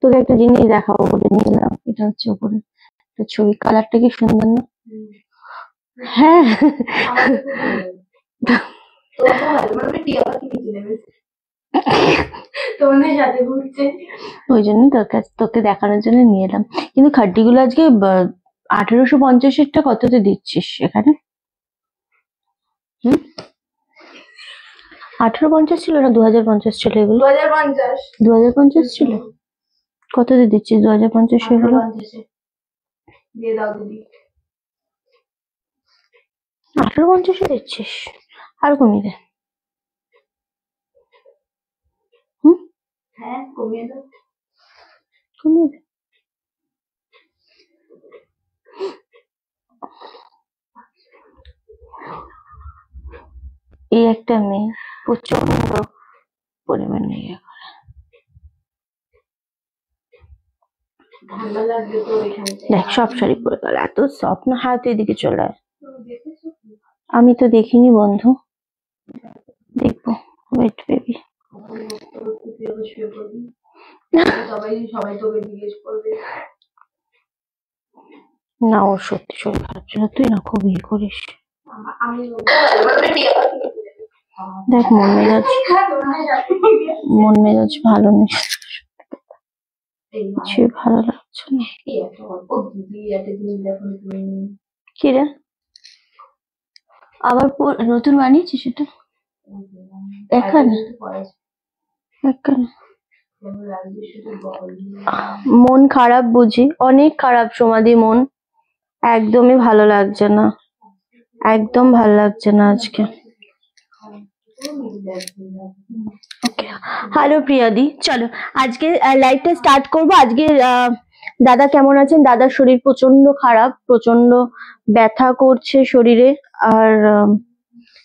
তোকে একটা জিনিস দেখাবো বলে নিয়ে এলাম। এটা হচ্ছে উপরে একটা ছবি, কালারটা কি সুন্দর না? হ্যাঁ ওই জন্যই তোকে দেখানোর জন্য নিয়ে এলাম। কিন্তু খাড্ডিগুলো আজকে 1850-এরটা কততে দিচ্ছিস এখানে? 1850 ছিল না 2050 ছিল? এগুলো 2050 ছিল। কততে দিচ্ছিস 2050 এগুলো? 1850 দিচ্ছিস? আর কমিয়ে দে। কমিয়ে দে। এই একটা মেয়ে প্রচন্ড পরিমাণে ইয়ে করে। দেখ সব শাড়ি পরে গেল, এত সফট না। হাত এদিকে চলে আয়। আমি তো দেখিনি বন্ধু, দেখবো। ওয়েট বেবি, না ও সত্যি শরীর খারাপ ছিল। তুই না খুব ইয়ে করিস। দেখ মন মেজাজ ভালো নেই, কিছু ভালো লাগছে না। কি রে আবার নতুন বানিয়েছিস সেটা? এখানে মন খারাপ বুঝি, অনেক খারাপ সমাধি মন, একদমই ভালো লাগছে না, একদম ভালো লাগছে না আজকে। হ্যালো প্রিয়াদি, চলো আজকে লাইভটা স্টার্ট করবো। আজকে দাদা কেমন আছেন? দাদার শরীর প্রচন্ড খারাপ, প্রচন্ড ব্যথা করছে শরীরে, আর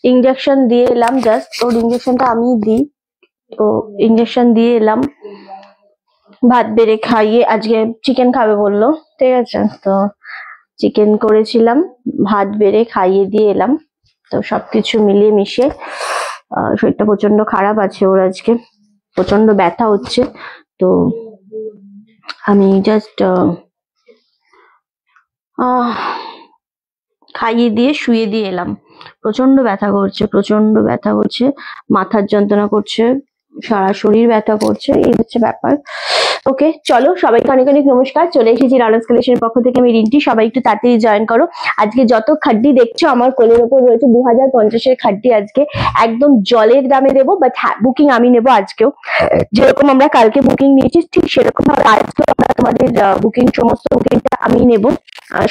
ইঞ্জেকশন দিয়ে এলাম। জাস্ট ওর ইঞ্জেকশনটা আমি দিই, তো ইঞ্জেকশন দিয়ে এলাম। ভাত বেড়ে খাইয়ে, আজকে চিকেন খাবে বললো, ঠিক আছে, তো চিকেন করেছিলাম, ভাত বেড়ে খাইয়ে দিয়ে এলাম। তো সবকিছু মিলিয়ে মিশিয়ে শরীরটা প্রচন্ড খারাপ আছে ওর, আজকে প্রচন্ড ব্যথা হচ্ছে। তো আমি জাস্ট খাইয়ে দিয়ে শুয়ে দিয়ে এলাম। প্রচন্ড ব্যথা করছে, প্রচন্ড ব্যথা করছে, মাথার যন্ত্রণা করছে, সারা শরীর ব্যথা করছে, এই হচ্ছে ব্যাপার। ওকে চলো, সবাইকে অনেক অনেক নমস্কার। চলে এসেছি রানাস কালেকশনের পক্ষ থেকে আমি রিন্টি। সবাই একটু তাড়াতাড়ি জয়েন করো। আজকে যত খাড্ডি দেখছো আমার কোলের ওপর রয়েছে 2050-এর খাড্ডি। আজকে একদম জলের দামে দেবো, বাট বুকিং আমি নেবো আজকেও। যেরকম আমরা কালকে বুকিং নিয়েছি ঠিক সেরকম ভাবে আজকেও আমরা তোমাদের বুকিং, সমস্ত বুকিংটা আমি নেবো।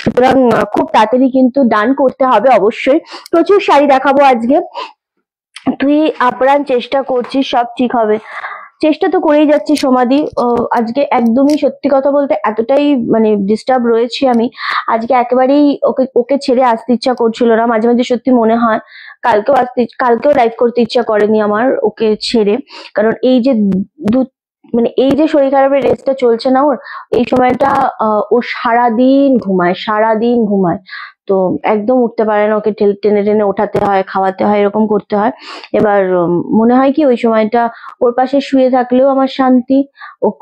সুতরাং খুব তাড়াতাড়ি কিন্তু ডান করতে হবে অবশ্যই। প্রচুর শাড়ি দেখাবো আজকে। তুই আপ্রাণ চেষ্টা করছিস, সব ঠিক হবে। চেষ্টা তো করেই যাচ্ছি সমাধি। আজকে একদমই সত্যি কথা বলতে এতটাই মানে ডিস্টার্ব রয়েছি আমি আজকে, একেবারেই ওকে ছেড়ে আসতে ইচ্ছা করছিল না। মাঝে মাঝে সত্যি মনে হয় কালকেও লাইভ করতে ইচ্ছা করেনি আমার ওকে ছেড়ে, কারণ এই যে মানে এই যে শরীর খারাপের রেস্টটা চলছে না ওর, এই সময়টা ও সারাদিন ঘুমায়। তো একদম উঠতে পারে না, ওকে টেনে টেনে ওঠাতে হয়, খাওয়াতে হয়, এরকম করতে হয়। এবার মনে হয় কি ওই সময়টা ওর পাশে শুয়ে থাকলেও আমার শান্তি,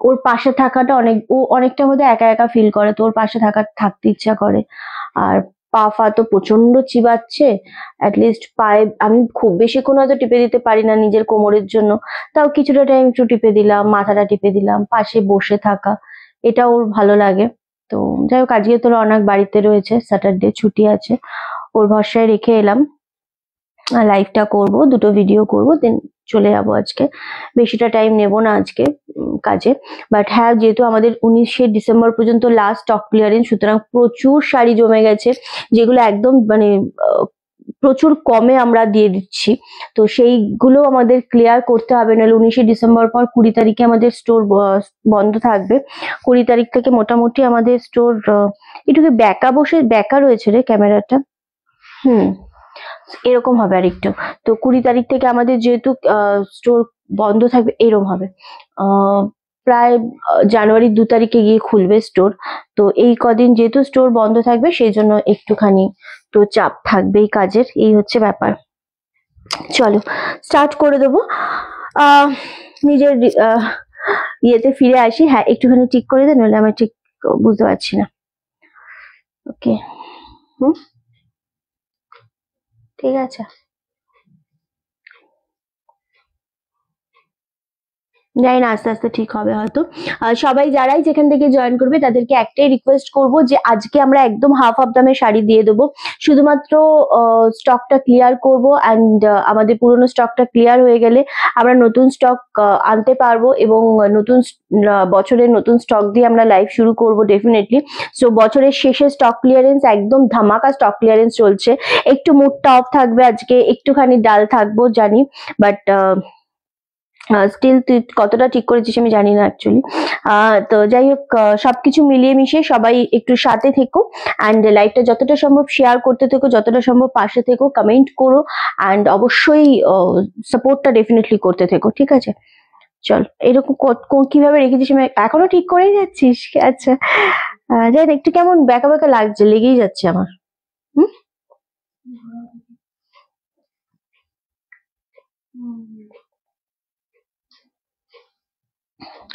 ওর পাশে থাকাটা ও অনেকটা মধ্যে একা একা ফিল করে, তো ওর পাশে থাকতে ইচ্ছা করে। আর পা ফা তো প্রচন্ড চিবাচ্ছে, অ্যাটলিস্ট পায়ে আমি খুব বেশিক্ষণ হয়তো টিপে দিতে পারি না নিজের কোমরের জন্য, তাও কিছুটা টাইম একটু টিপে দিলাম, মাথাটা টিপে দিলাম, পাশে বসে থাকা, এটা ওর ভালো লাগে। তো যাই হোক, আজকে তোর অনেক বাড়িতে রয়েছে, স্যাটারডে ছুটি আছে, ওর ভরসায় রেখে এলাম। লাইভটা করব, দুটো ভিডিও করব, দেন চলে যাবো। আজকে বেশিটা টাইম নেব না আজকে কাজে। বাট হ্যাঁ, যেহেতু আমাদের 19শে ডিসেম্বর পর্যন্ত লাস্ট স্টক ক্লিয়ারেন্স, সুতরাং প্রচুর শাড়ি জমে গেছে যেগুলো একদম মানে প্রচুর কমে আমরা দিয়ে দিচ্ছি। তো সেইগুলো আমাদের ক্লিয়ার করতে হবে, নাহলে 19শে ডিসেম্বর পর 20 তারিখে আমাদের স্টোর বন্ধ থাকবে। 20 তারিখ থেকে মোটামুটি আমাদের স্টোর একটু ব্যাকা রয়েছে রে ক্যামেরাটা, এরকম হবে আর একটু। তো 20 তারিখ থেকে আমাদের যেহেতু স্টোর বন্ধ থাকবে, এরকম হবে। প্রায় জানুয়ারি 2 তারিখে গিয়ে খুলবে স্টোর। তো এই কদিন যেহেতু স্টোর বন্ধ থাকবে, সেই জন্য একটুখানি তো চাপ থাকবেই কাজের, এই হচ্ছে ব্যাপার। চলো স্টার্ট করে দেবো। নিজের ইয়েতে ফিরে আসি। হ্যাঁ একটুখানি ঠিক করে দে, নইলে আমি ঠিক বুঝতে পারছি না। ওকে, ঠিক আছে। জানি না, আস্তে আস্তে ঠিক হবে হয়তো। সবাই যারাই যেখান থেকে জয়েন করবে তাদেরকে একটাই রিকোয়েস্ট করব যে আজকে আমরা একদম হাফ দামে শাড়ি দিয়ে দেবো। শুধুমাত্র স্টকটা ক্লিয়ার করব, অ্যান্ড আমাদের পুরনো স্টকটা ক্লিয়ার হয়ে গেলে আমরা নতুন স্টক আনতে পারবো, এবং নতুন বছরের নতুন স্টক দিয়ে আমরা লাইভ শুরু করব ডেফিনেটলি। সো বছরের শেষে স্টক ক্লিয়ারেন্স, একদম ধামাকা স্টক ক্লিয়ারেন্স চলছে। একটু মুডটা অফ থাকবে আজকে, একটুখানি ডাল থাকবো জানি, বাট স্টিল তুই কতটা ঠিক করেছিস আমি জানি না অ্যাকচুয়ালি। তো যাই হোক, সবকিছু মিলিয়ে মিশিয়ে সবাই একটু সাথে থেকো, অ্যান্ড লাইভটা যতটা সম্ভব শেয়ার করতে থেকো, যতটা সম্ভব পাশে থেকো, কমেন্ট করো, অ্যান্ড অবশ্যই সাপোর্টটা ডেফিনেটলি করতে থেকো, ঠিক আছে? চল, এরকম কিভাবে রেখেছিস আমি এখনো ঠিক করেই যাচ্ছিস? আচ্ছা, যাই না, একটু কেমন ব্যাকা ব্যাকা লাগছে, লেগেই যাচ্ছে আমার।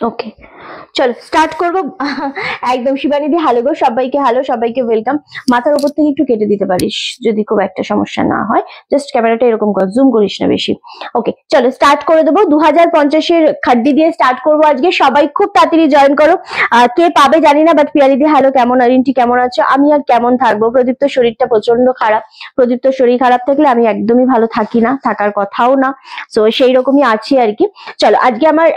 ওকে, চলো স্টার্ট করবো। একদম শিবানিদি হ্যালো গো, সবাইকে হ্যালো, সবাইকে ওয়েলকাম। মাথার উপর থেকে একটু কেটে দিতে পারিস যদি খুব একটা সমস্যা না হয়, জাস্ট ক্যামেরাটা এরকম কর, জুম করিস না বেশি। ওকে চলো স্টার্ট করে দেবো। 2050-এর খাড্ডি দিয়ে স্টার্ট করবো আজকে। সবাই খুব তাড়াতাড়ি জয়েন করো। কে পাবে জানি না, বাট পিয়ারিদি হ্যালো, কেমন আরিনটি কেমন আছো? আমি আর কেমন থাকবো, প্রদীপ্তর শরীরটা প্রচন্ড খারাপ। প্রদীপ্তর শরীর খারাপ থাকলে আমি একদমই ভালো থাকি না, থাকার কথাও না। তো সেই রকমই আছি আর কি। চলো আজকে আমার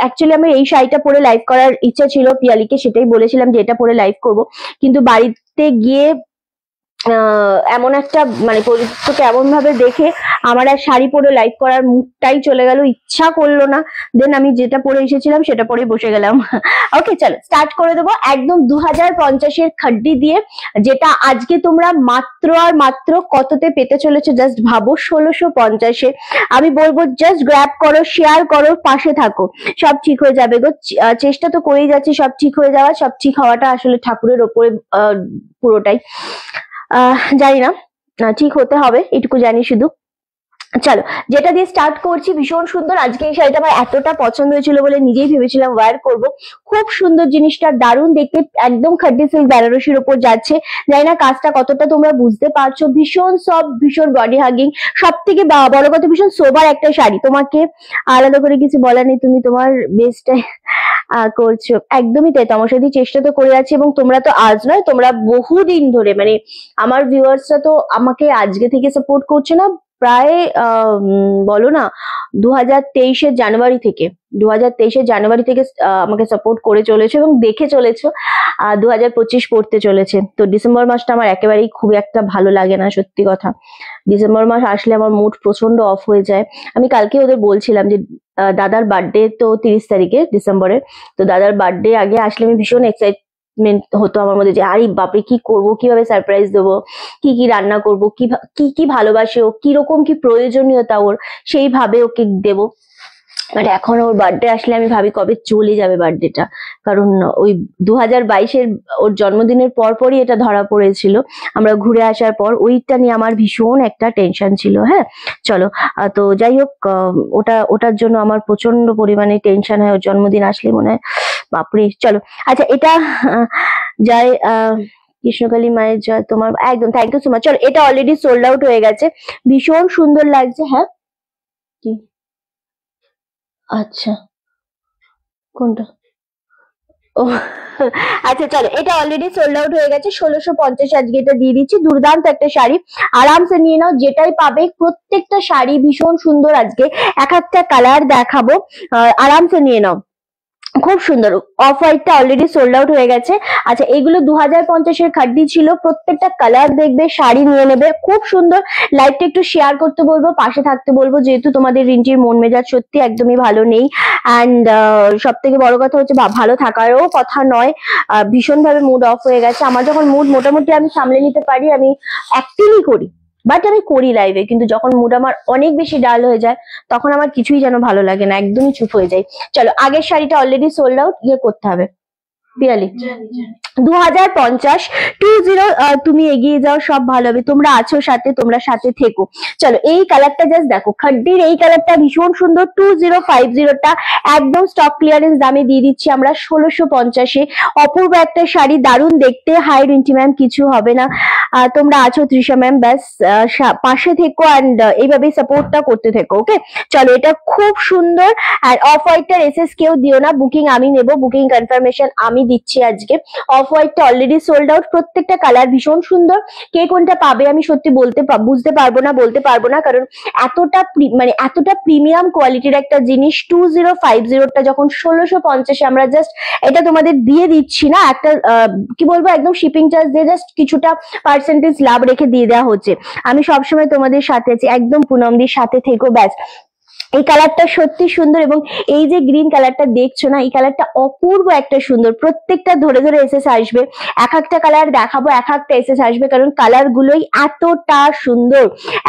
এই শাড়িটা পরে লাইভ করার ইচ্ছা ছিল পিয়ালিকে, সেটাই বলেছিলাম যে এটা পরে লাইভ করব, কিন্তু বাড়িতে গিয়ে এমন একটা মানে পরিস্থিতিকে এমন ভাবে দেখে আমার আর শাড়ি পরে লাইভ করার মুডটাই চলে গেল, ইচ্ছা করলো না। দেন আমি যেটা পরে এসেছিলাম সেটা পরে বসে গেলাম। ওকে চলো স্টার্ট করে দেবো একদম 2050-এর খাড্ডি দিয়ে, যেটা আজকে তোমরা মাত্র আর মাত্র কততে পেতে চলেছো জাস্ট ভাবো, 1650-এ। আমি বলবো জাস্ট গ্র্যাব করো, শেয়ার করো, পাশে থাকো, সব ঠিক হয়ে যাবে গো। চেষ্টা তো করেই যাচ্ছি সব ঠিক হয়ে যাওয়া, সব ঠিক হওয়াটা আসলে ঠাকুরের ওপরে পুরোটাই। জানি না, ঠিক হতে হবে এটুকু জানি শুধু। চলো যেটা দিয়ে স্টার্ট করছি, ভীষণ সুন্দর। আজকে এই শাড়িটা আমার এতটা পছন্দ হয়েছিল বলে নিজেই ভেবেছিলাম ওয়্যার করব। খুব সুন্দর জিনিসটা, দারুণ দেখতে, একদম খাড্ডি সিল্ক বেনারসির উপর যাচ্ছে। জানি না কাজটা কতটা তোমরা বুঝতে পারছো, ভীষণ সফট, ভীষণ বডি হাগিং, সব থেকে বড় কথা ভীষণ সোবার একটা শাড়ি। তোমাকে আলাদা করে কিছু বলার নেই, তুমি তোমার বেস্টটাই করছো, একদমই তাই। তোমার সাথে চেষ্টা তো করে যাচ্ছি, এবং তোমরা তো আজ নয়, তোমরা বহুদিন ধরে, মানে আমার ভিউয়ার্সরা তো আমাকে আজকে থেকে সাপোর্ট করছে না, প্রায় বলো না 2023-এর জানুয়ারি থেকে, 2023-এর জানুয়ারি থেকে আমাকে সাপোর্ট করে চলেছে এবং দেখে চলেছো 2025 পড়তে চলেছে। তো ডিসেম্বর মাসটা আমার একেবারেই খুব একটা ভালো লাগে না, সত্যি কথা। ডিসেম্বর মাস আসলে আমার মুড প্রচন্ড অফ হয়ে যায়। আমি কালকে ওদের বলছিলাম যে দাদার বার্থডে তো 30 তারিখে ডিসেম্বরের, তো দাদার বার্থডে আগে আসলে আমি ভীষণ এক্সাইটমেন্ট হতো আমার মধ্যে যে আরে বাপরে কি করব, কিভাবে সারপ্রাইজ দেবো, কি কি রান্না করব, কি কি ভালোবাসে ও, কিরকম কি প্রয়োজনীয়তা ওর, সেইভাবে ওকে দেবো। বাট এখন ওর বার্থডে আসলে আমি ভাবি কবে চলে যাবে বার্থডেটা, কারণ ওই 2022-এর ওর জন্মদিনের পরপরই এটা ধরা পড়েছিল। আমরা ঘুরে আসার পর ওইটা নিয়ে আমার ভীষণ একটা টেনশন ছিল। হ্যাঁ চলো, তো যাই হোক, ওটার জন্য আমার প্রচন্ড পরিমাণে টেনশন হয় ওর জন্মদিন আসলে, মনে হয় বাপরে। চলো আচ্ছা, এটা জয় কৃষ্ণকালী মায়ের জয়, তোমার একদম থ্যাংক ইউ সো মাচ। চলো এটা অলরেডি সোল্ড আউট হয়ে গেছে, ভীষণ সুন্দর লাগছে। হ্যাঁ কি, আচ্ছা কোনটা? ও আচ্ছা চলো, এটা অলরেডি সোল্ড আউট হয়ে গেছে, 1650 আজকে এটা দিয়ে দিচ্ছি। দুর্দান্ত একটা শাড়ি, আরামসে নিয়ে নাও, যেটাই পাবে। প্রত্যেকটা শাড়ি ভীষণ সুন্দর, আজকে এক একটা কালার দেখাবো, আরামসে নিয়ে নাও, খুব সুন্দর। অফ হোয়াইটটা অলরেডি সোল্ড আউট হয়ে গেছে। আচ্ছা এগুলো 2050-এর খাড্ডি ছিল, প্রত্যেকটা কালার দেখবে, শাড়ি নিয়ে নেবে, খুব সুন্দর। লাইভটা একটু শেয়ার করতে বলবো, পাশে থাকতে বলবো, যেহেতু তোমাদের রিন্টির মন মেজাজ সত্যি একদমই ভালো নেই, অ্যান্ড সব থেকে বড় কথা হচ্ছে ভালো থাকারও কথা নয়, ভীষণ ভাবে মুড অফ হয়ে গেছে। আমার যখন মুড মোটামুটি আমি সামলে নিতে পারি, আমি অ্যাক্টিংই করি, বাট আমি করি লাইভে, কিন্তু যখন মুড আমার অনেক বেশি ডাল হয়ে যায় তখন আমার কিছুই যেন ভালো লাগে না, একদমই চুপ হয়ে যায়। চলো আগের শাড়িটা অলরেডি সোল্ড আউট, ইয়ে করতে হবে, পিয়ালি 2050 20 তুমি এগিয়ে যাও, সব ভালো হবে, তোমরা আছো সাথে, তোমরা সাথে থেকো। চলো এই কালারটা জাস্ট দেখো, খাড্ডির এই কালারটা ভীষণ সুন্দর। 2050টা একদম স্টক ক্লিয়ারেন্স দামে দিয়ে দিচ্ছি আমরা 1650-এ। অপূর্ব একটা শাড়ি, দারুণ দেখতে। হাই রিন্টি ম্যাম, কিছু হবে না, তোমরা আছো তৃষা ম্যাম, ব্যাস পাশে থেকো অ্যান্ড এইভাবেই সাপোর্টটা করতে থেকো। ওকে চলো, এটা খুব সুন্দর। আর অফ হোয়াইটটার এসএস কেউ দিও না, বুকিং আমি নেব, বুকিং কনফার্মেশন আমি দিচ্ছি আজকে। অফ হোয়াইটটা অলরেডি সোল্ড আউট। প্রত্যেকটা কালার ভীষণ সুন্দর, কে কোনটা পাবে আমি সত্যি বুঝতে পারবো না, কারণ এতটা প্রিমিয়াম কোয়ালিটির একটা জিনিস 2050টা যখন 1650-এ আমরা জাস্ট এটা তোমাদের দিয়ে দিচ্ছি না, একটা কি বলবো, একদম শিপিং চার্জ দিয়ে জাস্ট কিছুটা পার্সেন্টেজ লাভ রেখে দিয়ে দেওয়া হচ্ছে। আমি সবসময় তোমাদের সাথে আছি, একদম পুনমদির সাথে থেকো, ব্যাস। এই কালারটা সত্যি সুন্দর, এবং এই যে গ্রিন কালারটা দেখছো না, এই কালারটা অপূর্ব একটা সুন্দর। প্রত্যেকটা ধরে ধরে এসএস আসবে, এক একটা কালার দেখাবো, এক একটা এসএস আসবে, কারণ কালার গুলোই এতটা সুন্দর,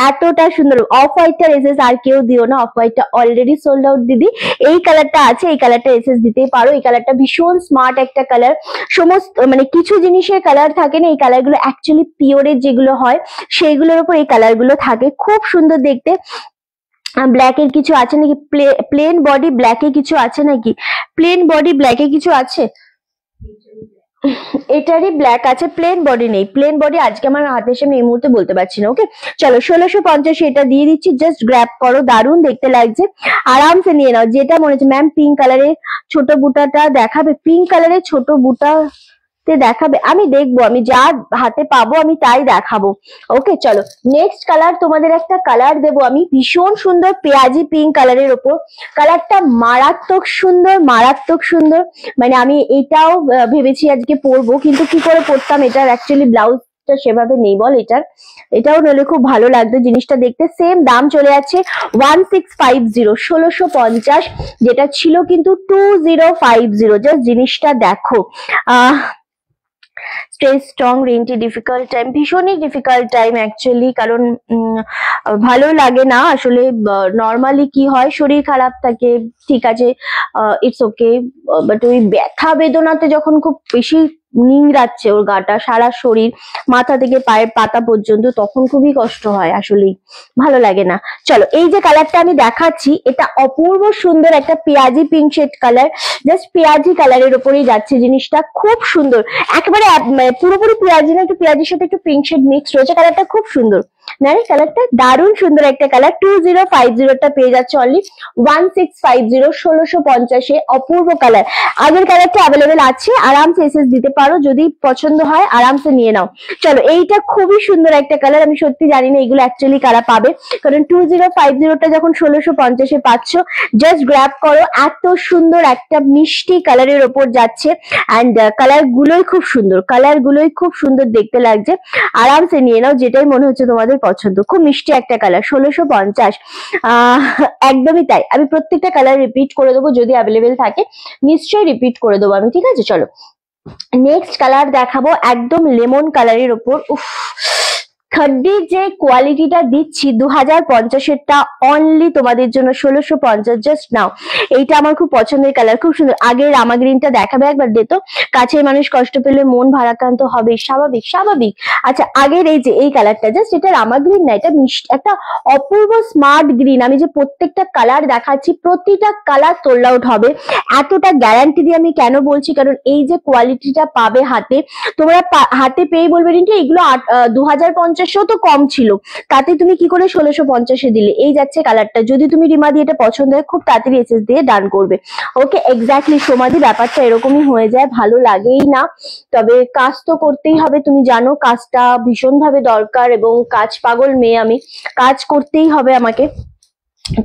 এতটা সুন্দর। অফ হোয়াইটটার এসএস আর কেউ দিও না, অফ হোয়াইটটা অলরেডি সোল্ড আউট দিদি। এই কালারটা আছে, এই কালারটা এসএস দিতেই পারো। এই কালারটা ভীষণ স্মার্ট একটা কালার। সমস্ত কিছু জিনিসের কালার থাকে না, এই কালার গুলো অ্যাকচুয়ালি পিওরের যেগুলো হয় সেইগুলোর উপর এই কালার গুলো থাকে, খুব সুন্দর দেখতে। ব্ল্যাকের কিছু আছে নাকি? প্লেন বডি ব্ল্যাকে কিছু আছে নাকি? প্লেন বডি ব্ল্যাকে কিছু আছে? এটারই ব্ল্যাক আছে, প্লেন বডি নেই। প্লেন বডি আজকে আমার হাতের সামনে এই মুহূর্তে বলতে পারছি না। ওকে চলো 1650 এটা দিয়ে দিচ্ছি, জাস্ট গ্র্যাব করো, দারুণ দেখতে লাগছে, আরামসে নিয়ে নাও। যেটা মনে হচ্ছে ম্যাম পিঙ্ক কালারের ছোট বুটাটা দেখাবে, পিঙ্ক কালারের ছোট বুটা দেখাবে, আমি দেখবো, আমি যা হাতে পাবো আমি তাই দেখাবো। ওকে চলো নেক্সট কালার, তোমাদের একটা কালার দেবো আমি, ভীষণ সুন্দর পেঁয়াজি পিঙ্ক কালারের ওপর। কালারটা মারাত্মক সুন্দর, মারাত্মক সুন্দর। মানে আমি এটাও ভেবেছি আজকে পরবো, কিন্তু কি করে পরতাম, এটার অ্যাকচুয়ালি ব্লাউজটা সেভাবে নেই বল, এটাও নইলে খুব ভালো লাগতো জিনিসটা দেখতে। সেম দাম চলে যাচ্ছে 1650, 1650, যেটা ছিল কিন্তু 2050। জাস্ট জিনিসটা দেখো, স্টে স্ট্রং রেন্টি, ডিফিকাল্ট টাইম, ভীষণই ডিফিকাল্ট টাইম অ্যাকচুয়ালি, কারণ ভালো লাগে না আসলে। নর্মালি কি হয়, শরীর খারাপ থাকে, ঠিক আছে, ইটস ওকে, বাট ওই ব্যথা বেদনাতে যখন খুব বেশি নিংড়াচ্ছে ওর গাটা, সারা শরীর মাথা থেকে পায়ের পাতা পর্যন্ত, তখন খুবই কষ্ট হয়, আসলেই ভালো লাগে না। চলো এই যে কালারটা আমি দেখাচ্ছি, এটা অপূর্ব সুন্দর একটা পেঁয়াজি পিঙ্ক শেড কালার, জাস্ট পেঁয়াজি কালারের উপরেই যাচ্ছে জিনিসটা, খুব সুন্দর, একেবারে পুরোপুরি পেঁয়াজি না, একটু পেঁয়াজির সাথে একটু পিঙ্ক শেড মিক্স রয়েছে, কালারটা খুব সুন্দর না? কালারটা দারুণ সুন্দর একটা কালার। 2050টা পেয়ে যাচ্ছে অনলি 1650, 1650-এ, অপূর্ব কালার। আগের কালারটা অ্যাভেলেবেল আছে, আরামসে এসএস দিতে পারো, যদি পছন্দ হয় আরামসে নিয়ে নাও। চলো এইটা খুবই সুন্দর একটা কালার, আমি সত্যি জানি না এগুলো অ্যাকচুয়ালি কারা পাবে, কারণ 2050টা যখন 1650-এ পাচ্ছ, জাস্ট গ্র্যাব করো। এত সুন্দর একটা মিষ্টি কালারের ওপর যাচ্ছে, অ্যান্ড কালার গুলোই খুব সুন্দর, কালার গুলোই খুব সুন্দর দেখতে লাগছে, আরামসে নিয়ে নাও, যেটাই মনে হচ্ছে তোমাদের পছন্দ। খুব মিষ্টি একটা কালার, 1650, একদমই তাই। আমি প্রত্যেকটা কালার রিপিট করে দেবো, যদি অ্যাভেলেবেল থাকে নিশ্চয়ই রিপিট করে দেবো আমি, ঠিক আছে? চলো নেক্সট কালার দেখাবো, একদম লেমন কালারের ওপর। উফ, খাড্ডির যে কোয়ালিটিটা দিচ্ছি 2050-এরটা অনলি তোমাদের জন্য 1650, জাস্ট নাও। এইটা আমার খুব পছন্দের কালার, খুব সুন্দর। আগের রামা গ্রিনটা দেখাবে একবার, দে তো। কাছের মানুষ কষ্ট পেলে মন ভারাক্রান্ত হবে, স্বাভাবিক স্বাভাবিক। আচ্ছা আগের এই যে এই কালারটা, জাস্ট এটা রামা গ্রিন না, এটা মিষ্টি একটা অপূর্ব স্মার্ট গ্রিন। আমি যে প্রত্যেকটা কালার দেখাচ্ছি, প্রতিটা কালার সোল্ড আউট হবে, এতটা গ্যারান্টি দিয়ে আমি কেন বলছি, কারণ এই যে কোয়ালিটিটা পাবে হাতে, তোমরা হাতে পেয়ে বলবে রিন্টি এগুলো 2050-এও তো কম ছিল, তাতে তুমি কি করে 1650-এ দিলে? এই যাচ্ছে কালারটা, যদি তুমি রিমা দিয়ে এটা পছন্দ হয় খুব তাড়াতাড়ি এসএস দিয়ে ডান করবে। ওকে এক্স্যাক্টলি সমাধি, ব্যাপারটা এরকমই হয়ে যায়, ভালো লাগেই না, তবে কাজ তো করতেই হবে, তুমি জানো কাজটা ভীষণ ভাবে দরকার, এবং কাজ পাগল মেয়ে আমি, কাজ করতেই হবে আমাকে,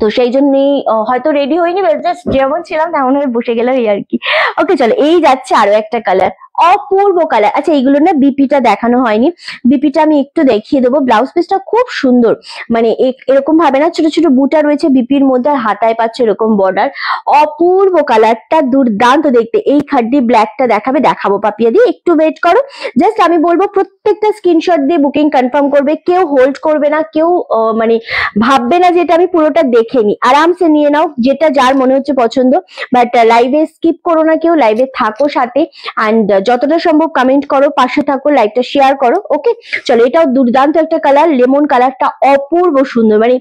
তো সেই জন্যই হয়তো রেডি হইনি, জাস্ট যেমন ছিলাম তেমন হয়ে বসে গেলাম, এই আর কি। ওকে চলো এই যাচ্ছে আরো একটা কালার, অপূর্ব কালার। আচ্ছা এইগুলো না বিপিটা দেখানো হয়নি, বিপিটা আমি একটু দেখিয়ে দেবো। ব্লাউজ পিসটা খুব সুন্দর, মানে এরকম ভাবে না ছোট ছোট বুটা রয়েছে বিপির মধ্যে, আর হাতায় পাচ্ছে এরকম বর্ডার। অপূর্ব কালারটা, দুর্দান্ত দেখতে। এই খাড্ডি ব্ল্যাকটা দেখাবো পাপিয়া দিয়ে, একটু ওয়েট করো। জাস্ট আমি বলবো প্রত্যেকটা স্ক্রিনশট দিয়ে বুকিং কনফার্ম করবে, কেউ হোল্ড করবে না, কেউ মানে ভাববে না যে এটা আমি পুরোটা দেখে নি, আরামসে নিয়ে নাও যেটা যার মনে হচ্ছে পছন্দ। বাট লাইভে স্কিপ করো না, কেউ লাইভে থাকো সাথে, অ্যান্ড যতটা সম্ভব কমেন্ট করো, পাশে থাকো, লাইভটা শেয়ার করো। ওকে চলো, এটাও দুর্দান্ত একটা কালার, লেমন কালারটা অপূর্ব সুন্দর, মানে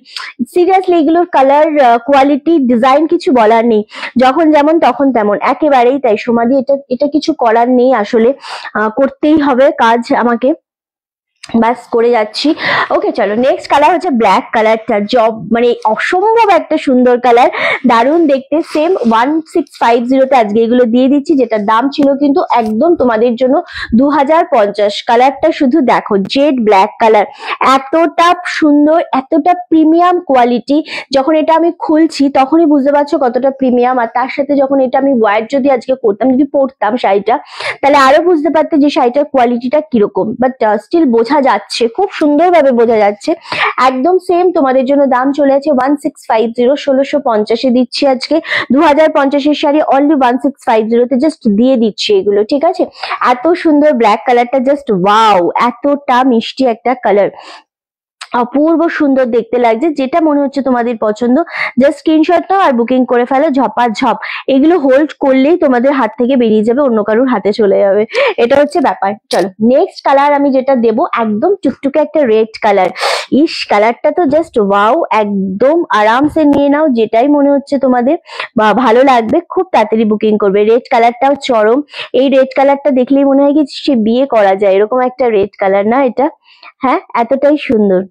সিরিয়াসলি এগুলোর কালার কোয়ালিটি ডিজাইন কিছু বলার নেই, যখন যেমন তখন তেমন, একেবারেই তাই সমাধি। এটা কিছু করার নেই আসলে, করতেই হবে কাজ আমাকে, বাস করে যাচ্ছি। ওকে চলো, নেক্সট কালার হচ্ছে ব্ল্যাক কালারটা, মানে অসম্ভব একটা সুন্দর কালার, দারুণ দেখতে। সেম 1650 তে আজকে এগুলো দিয়ে দিচ্ছি, যেটার দাম ছিল কিন্তু একদম তোমাদের জন্য 2050। কালারটা শুধু দেখো, জেড ব্ল্যাক কালার, এতটা সুন্দর, এতটা প্রিমিয়াম কোয়ালিটি। যখন এটা আমি খুলছি তখনই বুঝতে পারছো কতটা প্রিমিয়াম, আর তার সাথে যখন এটা আমি ওয়্যার যদি আজকে করতাম, যদি পরতাম শাড়িটা, তাহলে আরো বুঝতে পারতে যে শাড়িটার কোয়ালিটিটা কিরকম। বাট স্টিল বোঝা যাচ্ছে, খুব সুন্দরভাবে বোঝা যাচ্ছে। একদম সেম তোমাদের জন্য দাম চলে আছে 1650, 1650 দিচ্ছি আজকে। 2050 শাড়ি অনলি 1650 তে জাস্ট দিয়ে দিচ্ছি এগুলো, ঠিক আছে। এত সুন্দর ব্ল্যাক কালারটা, জাস্ট ওয়াও, এতটা মিষ্টি একটা কালার, অপূর্ব সুন্দর দেখতে লাগছে। যেটা মনে হচ্ছে তোমাদের পছন্দ জাস্ট স্ক্রিনশট নাও আর বুকিং করে ফেলো ঝপাঝপ। এগুলো হোল্ড করলেই তোমাদের হাত থেকে বেরিয়ে যাবে, অন্য কারোর হাতে চলে যাবে, এটা হচ্ছে ব্যাপার। চলো নেক্সট কালার আমি যেটা দেব, একদম টুকটুকে একটা রেড কালার। ইস কালারটা তো জাস্ট ওয়াও, একদম আরামসে নিয়ে নাও, যেটাই মনে হচ্ছে তোমাদের ভালো লাগবে খুব তাড়াতাড়ি বুকিং করবে। রেড কালারটাও চরম, এই রেড কালারটা দেখলেই মনে হয় কি সে বিয়ে করা যায়, এরকম একটা রেড কালার না এটা? হ্যাঁ এতটাই সুন্দর,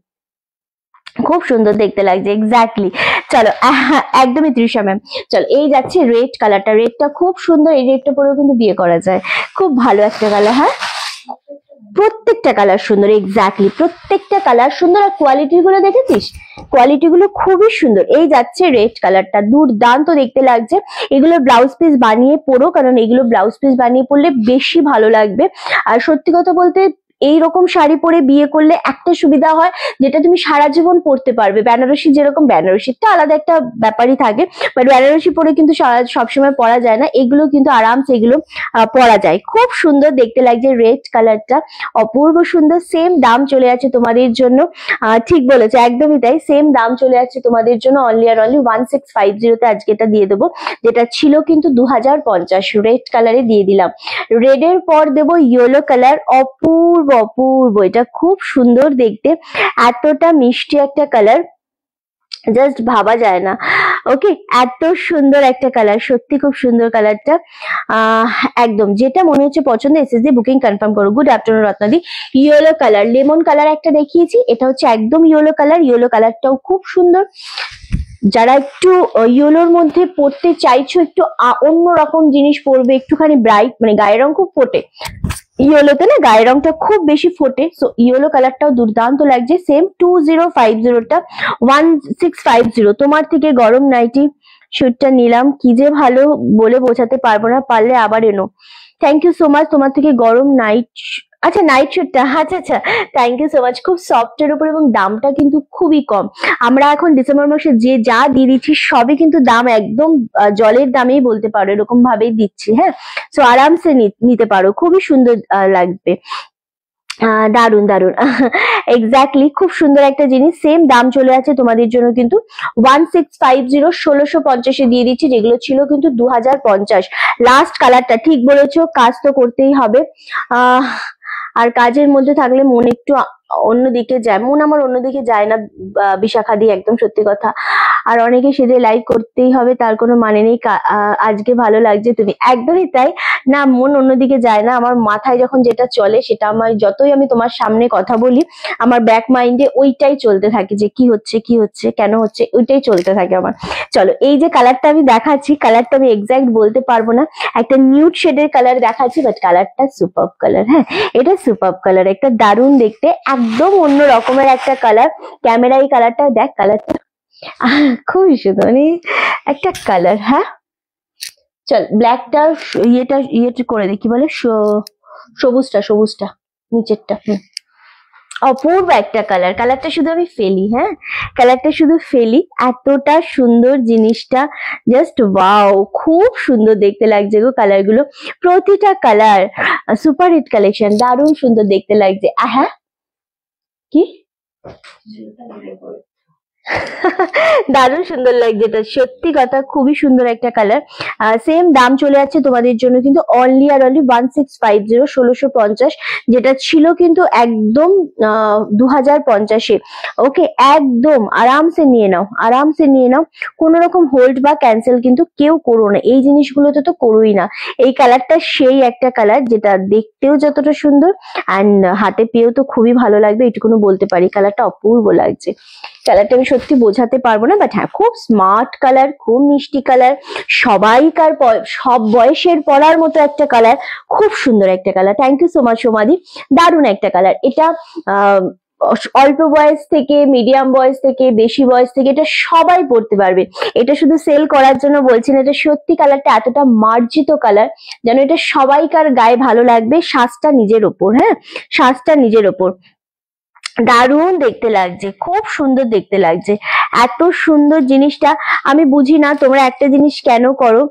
খুব সুন্দর দেখতে লাগছে, এক্স্যাক্টলি। চলো একদমই তৃষা ম্যাম। চলো এই যাচ্ছে রেড কালারটা, রেডটা খুব সুন্দর, এই রেডটা পরেও কিন্তু বিয়ে করা যায়, খুব ভালো একটা কালার। হ্যাঁ প্রত্যেকটা কালার সুন্দর, এক্স্যাক্টলি প্রত্যেকটা কালার সুন্দর। আর কোয়ালিটি গুলো দেখেছিস, কোয়ালিটি গুলো খুবই সুন্দর। এই যাচ্ছে রেড কালারটা, দুর্দান্ত দেখতে লাগছে। এগুলো ব্লাউজ পিস বানিয়ে পরো, কারণ এগুলো ব্লাউজ পিস বানিয়ে পরলে বেশি ভালো লাগবে। আর সত্যি কথা বলতে এইরকম শাড়ি পরে বিয়ে করলে একটা সুবিধা হয়, যেটা তুমি সারা জীবন পরতে পারবে। বেনারসি যেরকম, বেনারসিটা আলাদা একটা ব্যাপারই থাকে, বাট বেনারসি পরে কিন্তু সবসময় পরা যায় না, এগুলো কিন্তু আরামসে এগুলো পরা যায়। খুব সুন্দর দেখতে লাগছে রেড কালারটা, অপূর্ব সুন্দর। সেম দাম চলে যাচ্ছে তোমাদের জন্য, ঠিক বলেছো, একদমই তাই, সেম দাম চলে যাচ্ছে তোমাদের জন্য অনলি আর অনলি 1650 তে আজকে এটা দিয়ে দেবো, যেটা ছিল কিন্তু 2050। রেড কালারে দিয়ে দিলাম। রেড এর পর দেবো ইয়েলো কালার, অপূর্ব অপূর্ব, এটা খুব সুন্দর দেখতে, এতটা মিষ্টি একটা কালার, জাস্ট ভাবা যায় না। ওকে এত সুন্দর একটা কালার, সত্যি খুব সুন্দর কালারটা, একদম যেটা মনে হচ্ছে পছন্দ এসএসডি বুকিং কনফার্ম করো। গুড আফটারনুন রত্নাদি। ইয়েলো কালার, লেমন কালার একটা দেখিয়েছি, এটা হচ্ছে একদম ইয়েলো কালার, ইয়েলো কালারটাও খুব সুন্দর। যারা একটু ইয়েলোর মধ্যে পড়তে চাইছো, একটু অন্যরকম জিনিস পরবে, একটুখানি ব্রাইট, মানে গায়ের রং খুব ফোটে ইয়েলোতে না, গায়ের রংটা খুব বেশি ফোটে, সো ইয়েলো কালারটাও দুর্দান্ত লাগছে। সেম 2050টা 1650। তোমার থেকে গরম নাইটি শুটটা নিলাম, কি যে ভালো বলে বোঝাতে পারবো না, পারলে আবার এনো। Thank you so much. তোমার থেকে গরম নাইট, আচ্ছা নাইট শুটটা, আচ্ছা আচ্ছা, থ্যাংক ইউ সো মাচ। খুব সফট এর উপর, এবং দামটা কিন্তু খুবই কম। আমরা এখন ডিসেম্বর মাসে যে যা দিয়ে দিচ্ছি সবই কিন্তু দাম একদম জলের দামেই বলতে পারো, এরকম ভাবেই দিচ্ছি। হ্যাঁ সো আরামসে নিতে পারো, খুবই সুন্দর লাগবে, দারুন দারুন, এক্স্যাক্টলি খুব সুন্দর একটা জিনিস। সেম দাম চলে আছে তোমাদের জন্য কিন্তু 1650, 1650 দিয়ে দিচ্ছি, যেগুলো ছিল কিন্তু 2050। লাস্ট কালারটা, ঠিক বলেছো, কাজ তো করতেই হবে, আর কাজের মধ্যে থাকলে মন একটু অন্যদিকে যায়, মন আমার অন্যদিকে যায় না বিশাখা দিয়ে, একদম সত্যি কথা। আর অনেকে সেজে লাইভ করতেই হবে তার কোনো মানে নেই, আজকে ভালো লাগছে তুমি, একদমই তাই না, মন অন্যদিকে যায় না। আমার মাথায় যখন যেটা চলে সেটা, আমার যতই আমি তোমার সামনে কথা বলি, আমার ব্যাক মাইন্ডে ওইটাই চলতে থাকে, যে কি হচ্ছে কি হচ্ছে কেন হচ্ছে, ওইটাই চলতে থাকে আমার। চলো এই যে কালারটা আমি দেখাচ্ছি, কালারটা আমি এক্সাক্ট বলতে পারবো না, একটা নিউড শেডের কালার দেখাচ্ছি, বাট কালারটা সুপার কালার। হ্যাঁ এটা সুপার কালার, একটা দারুণ দেখতে, একদম অন্য রকমের একটা কালার। ক্যামেরায় কালারটা দেখ, কালারটা খুবই সুন্দর, মানে একটা কালার। হ্যাঁ চল ব্ল্যাকটা ইয়েটা করে দিই, কি বলে সবুজটা নিচেরটা। অপূর্ব একটা কালার, কালারটা শুধু আমি ফেলি, হ্যাঁ কালারটা শুধু ফেলি, এতটা সুন্দর জিনিসটা, জাস্ট ওয়াও, খুব সুন্দর দেখতে লাগছে গো কালার গুলো, প্রতিটা কালার সুপার হিট কালেকশন, দারুণ সুন্দর দেখতে লাগছে। হ্যাঁ কি দারুণ সুন্দর লাগছে, এটা সত্যি কথা, খুবই সুন্দর একটা কালার। সেম দাম চলে যাচ্ছে তোমাদের জন্য কিন্তু অনলি আর অনলি 1650, 1650, যেটা ছিল কিন্তু একদম 2050-এ। ওকে, একদম আরামসে নিয়ে নাও, আরামসে নিয়ে নাও, কোনো রকম হোল্ড বা ক্যান্সেল কিন্তু কেউ করো না, এই জিনিসগুলোতে তো করোই না। এই কালারটা সেই একটা কালার যেটা দেখতেও যতটা সুন্দর অ্যান্ড হাতে পেয়েও তো খুবই ভালো লাগবে, এটুকুনো বলতে পারি, কালারটা অপূর্ব লাগছে। কালারটা আমি সত্যি বোঝাতে পারবো না, বাট হ্যাঁ খুব স্মার্ট কালার, খুব মিষ্টি কালার, সবাইকার সব বয়সের পরার মতো একটা কালার, খুব সুন্দর একটা colour. Thank you so much সোমাদি, দারুণ একটা কালার। এটা অল্প বয়স থেকে, মিডিয়াম বয়স থেকে, বেশি বয়স থেকে, এটা সবাই পড়তে পারবে। এটা শুধু সেল করার জন্য বলছি না, এটা সত্যি কালারটা এতটা মার্জিত কালার যেন এটা সবাইকার গায়ে ভালো লাগবে। সাজটা নিজের ওপর, হ্যাঁ সাজটা নিজের ওপর, দারুণ দেখতে লাগছে, খুব সুন্দর দেখতে লাগছে, এত সুন্দর জিনিসটা। আমি বুঝি না তোমরা একটা জিনিস কেন করো,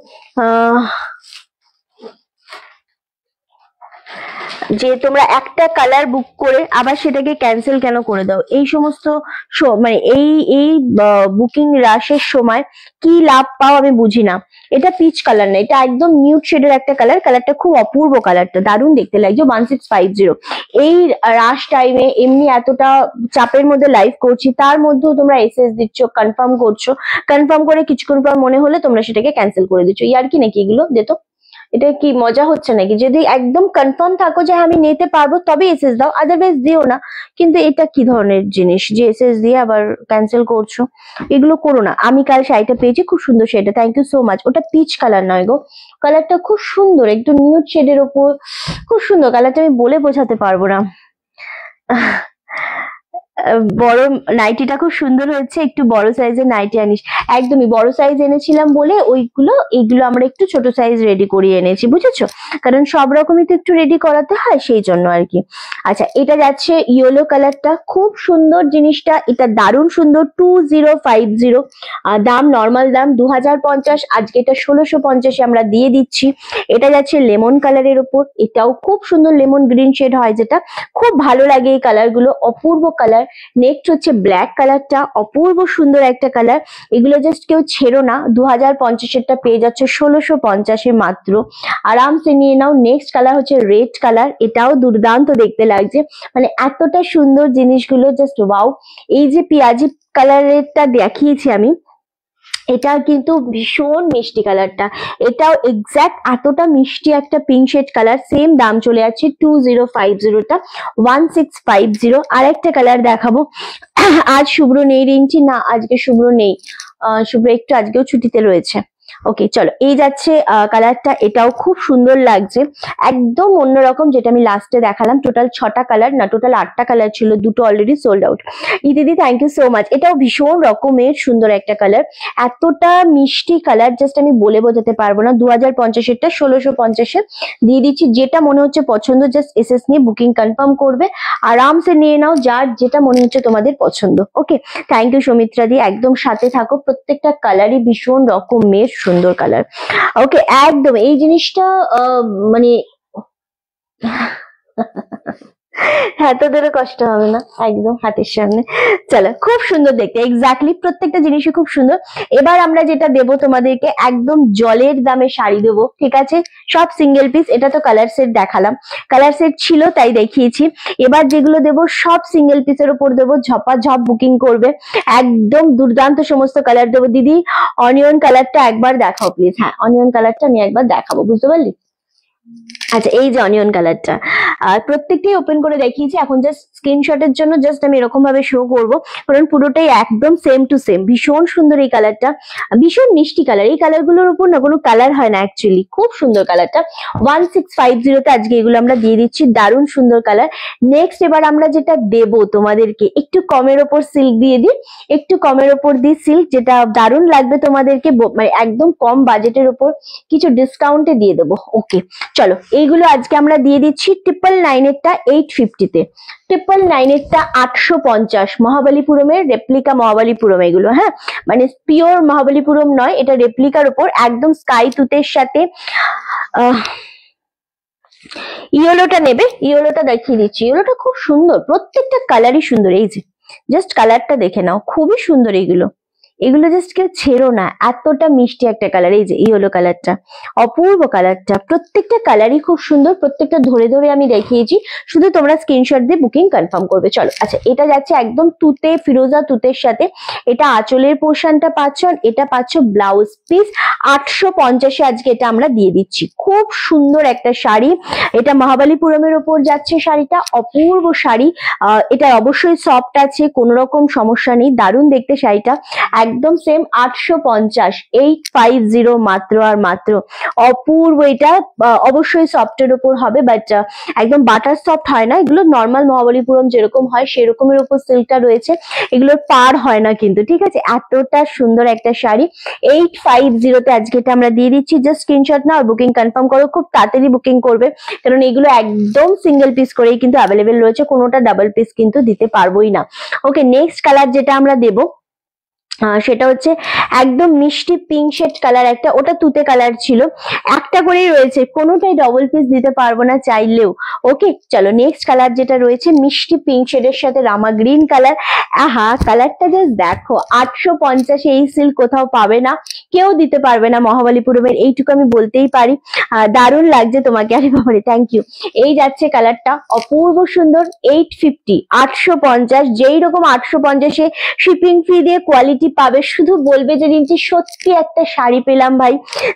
যে তোমরা একটা কালার বুক করে আবার সেটাকে ক্যান্সেল কেন করে দাও? এই সমস্ত মানে এই বুকিং রাশের সময় কি লাভ পাও আমি বুঝি না। এটা পিচ কালার না, এটা একদম নিউড শেডের একটা কালার, কালারটা খুব অপূর্ব, কালারটা দারুণ দেখতে লাগছে। 1650 এই রাশ টাইমে এমনি এতটা চাপের মধ্যে লাইভ করছি, তার মধ্যেও তোমরা এসএস দিচ্ছ, কনফার্ম করছো, কনফার্ম করে কিছুক্ষণ পর মনে হলে তোমরা সেটাকে ক্যান্সেল করে দিচ্ছ। ইয়ার কি নাকি এগুলো? যেত এটা কি মজা হচ্ছে নাকি? যদি একদম কনফার্ম থাকো যে আমি নিতে পারবো তবে এসএস দাও, আদারওয়াইজ দিও না। কিন্তু এটা কি ধরনের জিনিস যে এসএস দিয়ে আবার ক্যান্সেল করছো? এগুলো করো না। আমি কাল শাড়িটা পেয়েছি, খুব সুন্দর শাড়িটা, থ্যাংক ইউ সো মাচ। ওটা পিচ কালার নয় গো, কালারটা খুব সুন্দর, একটু নিউড শেডের ওপর, খুব সুন্দর কালারটা, আমি বলে বোঝাতে পারবো না। বড় নাইটিটা খুব সুন্দর হচ্ছে, একটু বড় সাইজের নাইটি আনিস। একদমই বড় সাইজ এনেছিলাম বলে এইগুলো আমরা একটু ছোট সাইজ রেডি করিয়ে এনেছি, বুঝেছো? কারণ সব রকমই তো একটু রেডি করাতে হয়, সেই জন্য আর কি। আচ্ছা, এটা যাচ্ছে ইয়েলো কালারটা, খুব সুন্দর জিনিসটা, এটা দারুণ সুন্দর। 2050, দাম নর্মাল দাম 2050, আজকে এটা 1650-এ আমরা দিয়ে দিচ্ছি। এটা যাচ্ছে লেমন কালারের উপর, এটাও খুব সুন্দর, লেমন গ্রিন শেড হয় যেটা, খুব ভালো লাগে এই কালার গুলো, অপূর্ব কালার। নেক্সট হচ্ছে ব্ল্যাক কালারটা, অপূর্ব সুন্দর একটা কালার, এগুলো জাস্ট কেউ ছেড়ো না। 2050-এরটা পেয়ে যাচ্ছে 1650-এ মাত্র, আরামসে নিয়ে নাও। নেক্সট কালার হচ্ছে রেড কালার, এটাও দুর্দান্ত দেখতে লাগছে, মানে এতটা সুন্দর জিনিসগুলো, জাস্ট ওয়াও। এই যে পেঁয়াজি কালারেরটা দেখিয়েছি আমি, এটা কিন্তু ভীষণ মিষ্টি কালারটা, এটাও এক্স্যাক্ট এতটা মিষ্টি একটা পিঙ্ক শেড কালার, সেম দাম চলে যাচ্ছে 2050টা 1650। আর একটা কালার দেখাবো। আজ শুভ্র নেই রিঞ্চি, না আজকে শুভ্র নেই, শুভ্র একটু আজকেও ছুটিতে রয়েছে। ওকে চলো, এই যাচ্ছে কালারটা, এটাও খুব সুন্দর লাগছে, একদম অন্যরকম, যেটা আমি লাস্টে দেখালাম। টোটাল 6টা কালার, না টোটাল 8টা কালার ছিল, দুটো অলরেডি সোল্ড আউট। দিদি থ্যাংক ইউ সো মাচ, এটাও ভীষণ রকমের সুন্দর একটা কালার, এতটা মিষ্টি কালার, জাস্ট আমি বলে বোঝাতে পারবো না। 2050-এরটা 1650-এ দিয়ে দিচ্ছি। যেটা মনে হচ্ছে পছন্দ, জাস্ট এসএস নিয়ে বুকিং কনফার্ম করবে, আরামসে নিয়ে নাও, যার যেটা মনে হচ্ছে তোমাদের পছন্দ। ওকে, থ্যাংক ইউ সৌমিত্রা দি, একদম সাথে থাকো, প্রত্যেকটা কালারই ভীষণ রকমের সুন্দর কালার। ওকে, একদম এই জিনিসটা মানে হ্যাঁ, তোদেরও কষ্ট হবে না, একদম হাতের সামনে। চলো, খুব সুন্দর দেখতে, এক্স্যাক্টলি প্রত্যেকটা জিনিসই খুব সুন্দর। এবার আমরা যেটা দেবো তোমাদেরকে, একদম জলের দামে শাড়ি দেবো, ঠিক আছে? সব সিঙ্গেল পিস, এটা তো কালার সেট দেখালাম, কালার সেট ছিল তাই দেখিয়েছি। এবার যেগুলো দেবো সব সিঙ্গেল পিসের উপর দেবো, ঝপাঝপ বুকিং করবে, একদম দুর্দান্ত সমস্ত কালার দেবো। দিদি অনিয়ন কালারটা একবার দেখাও প্লিজ। হ্যাঁ, অনিয়ন কালারটা আমি একবার দেখাবো, বুঝতে পারলি? আচ্ছা, এই যে অনিয়ন কালারটা, আর প্রত্যেকটাই ওপেন করে দেখিয়েছি, এখন জাস্ট স্ক্রিনশটের জন্য জাস্ট আমি এরকম ভাবে শো করবো, কারণ পুরোটাই একদম সেম টু সেম। ভীষণ সুন্দর এই কালারটা, ভীষণ মিষ্টি কালার। এই কালার গুলোর উপর না কোনো কালার হয় না অ্যাকচুয়ালি, খুব সুন্দর কালারটা। 1650 তে আজকে এগুলো আমরা দিয়ে দিচ্ছি, দারুণ সুন্দর কালার। নেক্সট এবার আমরা যেটা দেবো তোমাদেরকে, একটু কমের ওপর সিল্ক দিয়ে দিই, একটু কমের ওপর দিই সিল্ক, যেটা দারুণ লাগবে তোমাদেরকে, মানে একদম কম বাজেটের ওপর কিছু ডিসকাউন্টে দিয়ে দেবো। ওকে চলো, এইগুলো আজকে আমরা দিয়ে দিচ্ছি 999 এরটা 850-তে, 999 এরটা 850, মহাবালিপুরমের রেপ্লিকা মহাবালিপুরম এগুলো, হ্যাঁ মানে পিওর মহাবালিপুরম নয়, এটা রেপ্লিকার উপর একদম স্কাই তুতের সাথে। ইয়েলোটা নেবে, ইয়েলোটা দেখিয়ে দিচ্ছি, ইয়েলোটা খুব সুন্দর, প্রত্যেকটা কালারই সুন্দর। এই যে জাস্ট কালারটা দেখে নাও, খুবই সুন্দর এগুলো, এগুলো জাস্ট কেউ ছেড়ো না, এতটা মিষ্টি একটা কালার। এই যে ইয়েলো কালারটা, অপূর্ব কালারটা, প্রত্যেকটা কালারই খুব সুন্দর, প্রত্যেকটা ধরে ধরে আমি দেখিয়েছি, শুধু তোমরা স্ক্রিনশট দিয়ে বুকিং কনফার্ম করবে। চলো, আচ্ছা এটা যাচ্ছে একদম তুতে, ফিরোজা তুতের সাথে, এটা আঁচলের পোর্শনটা পাচ্ছ, এটা পাচ্ছ ব্লাউজ পিস 850-এ আজকে এটা আমরা দিয়ে দিচ্ছি। খুব সুন্দর একটা শাড়ি, এটা মহাবালিপুরমের ওপর যাচ্ছে শাড়িটা, অপূর্ব শাড়ি। এটা অবশ্যই সফট আছে, কোনো রকম সমস্যা নেই, দারুণ দেখতে শাড়িটা, একদম সেম 850, 850 মাত্র আর মাত্র, অপূর্ব। এটা অবশ্যই সফটের উপর হবে, বাট একদম বাটার সফট হয় না, এগুলো নর্মাল মহাবলীপুরম যেরকম হয় সেরকমের উপর সিল্কটা রয়েছে, এগুলোর পার হয় না কিন্তু, ঠিক আছে। এতটা সুন্দর একটা শাড়ি 850-তে আজকে এটা আমরা দিয়ে দিচ্ছি। জাস্ট স্ক্রিনশট নাও আর বুকিং কনফার্ম করো, খুব তাড়াতাড়ি বুকিং করবে, কারণ এগুলো একদম সিঙ্গেল পিস করেই কিন্তু অ্যাভেলেবেল রয়েছে, কোনোটা ডাবল পিস কিন্তু দিতে পারবোই না। ওকে, নেক্সট কালার যেটা আমরা দেবো সেটা হচ্ছে একদম মিষ্টি পিঙ্ক শেড কালার একটা, ওটা তুতে কালার ছিল, একটা করেই রয়েছে, কোনোটাই ডবল পিস দিতে পারবো না চাইলেও। ওকে চলো, নেক্সট কালার যেটা রয়েছে মিষ্টি পিঙ্ক শেডের সাথে রামা গ্রিন কালার। আহা, কালারটা জাস্ট দেখো, 850 এই সিল্ক কোথাও পাবে না, কেউ দিতে পারবে না মহাবালিপুরমের, এইটুকু আমি বলতেই পারি। দারুণ লাগছে তোমাকে, আরে বাবারে থ্যাংক ইউ। এই যাচ্ছে কালারটা, অপূর্ব সুন্দর, 850, 850, যেই রকম 850-এ শিপিং ফি দিয়ে কোয়ালিটি পাবে, শুধু বলবে যে রিঞ্চি সত্যি একটা শাড়ি পেলাম ভাই,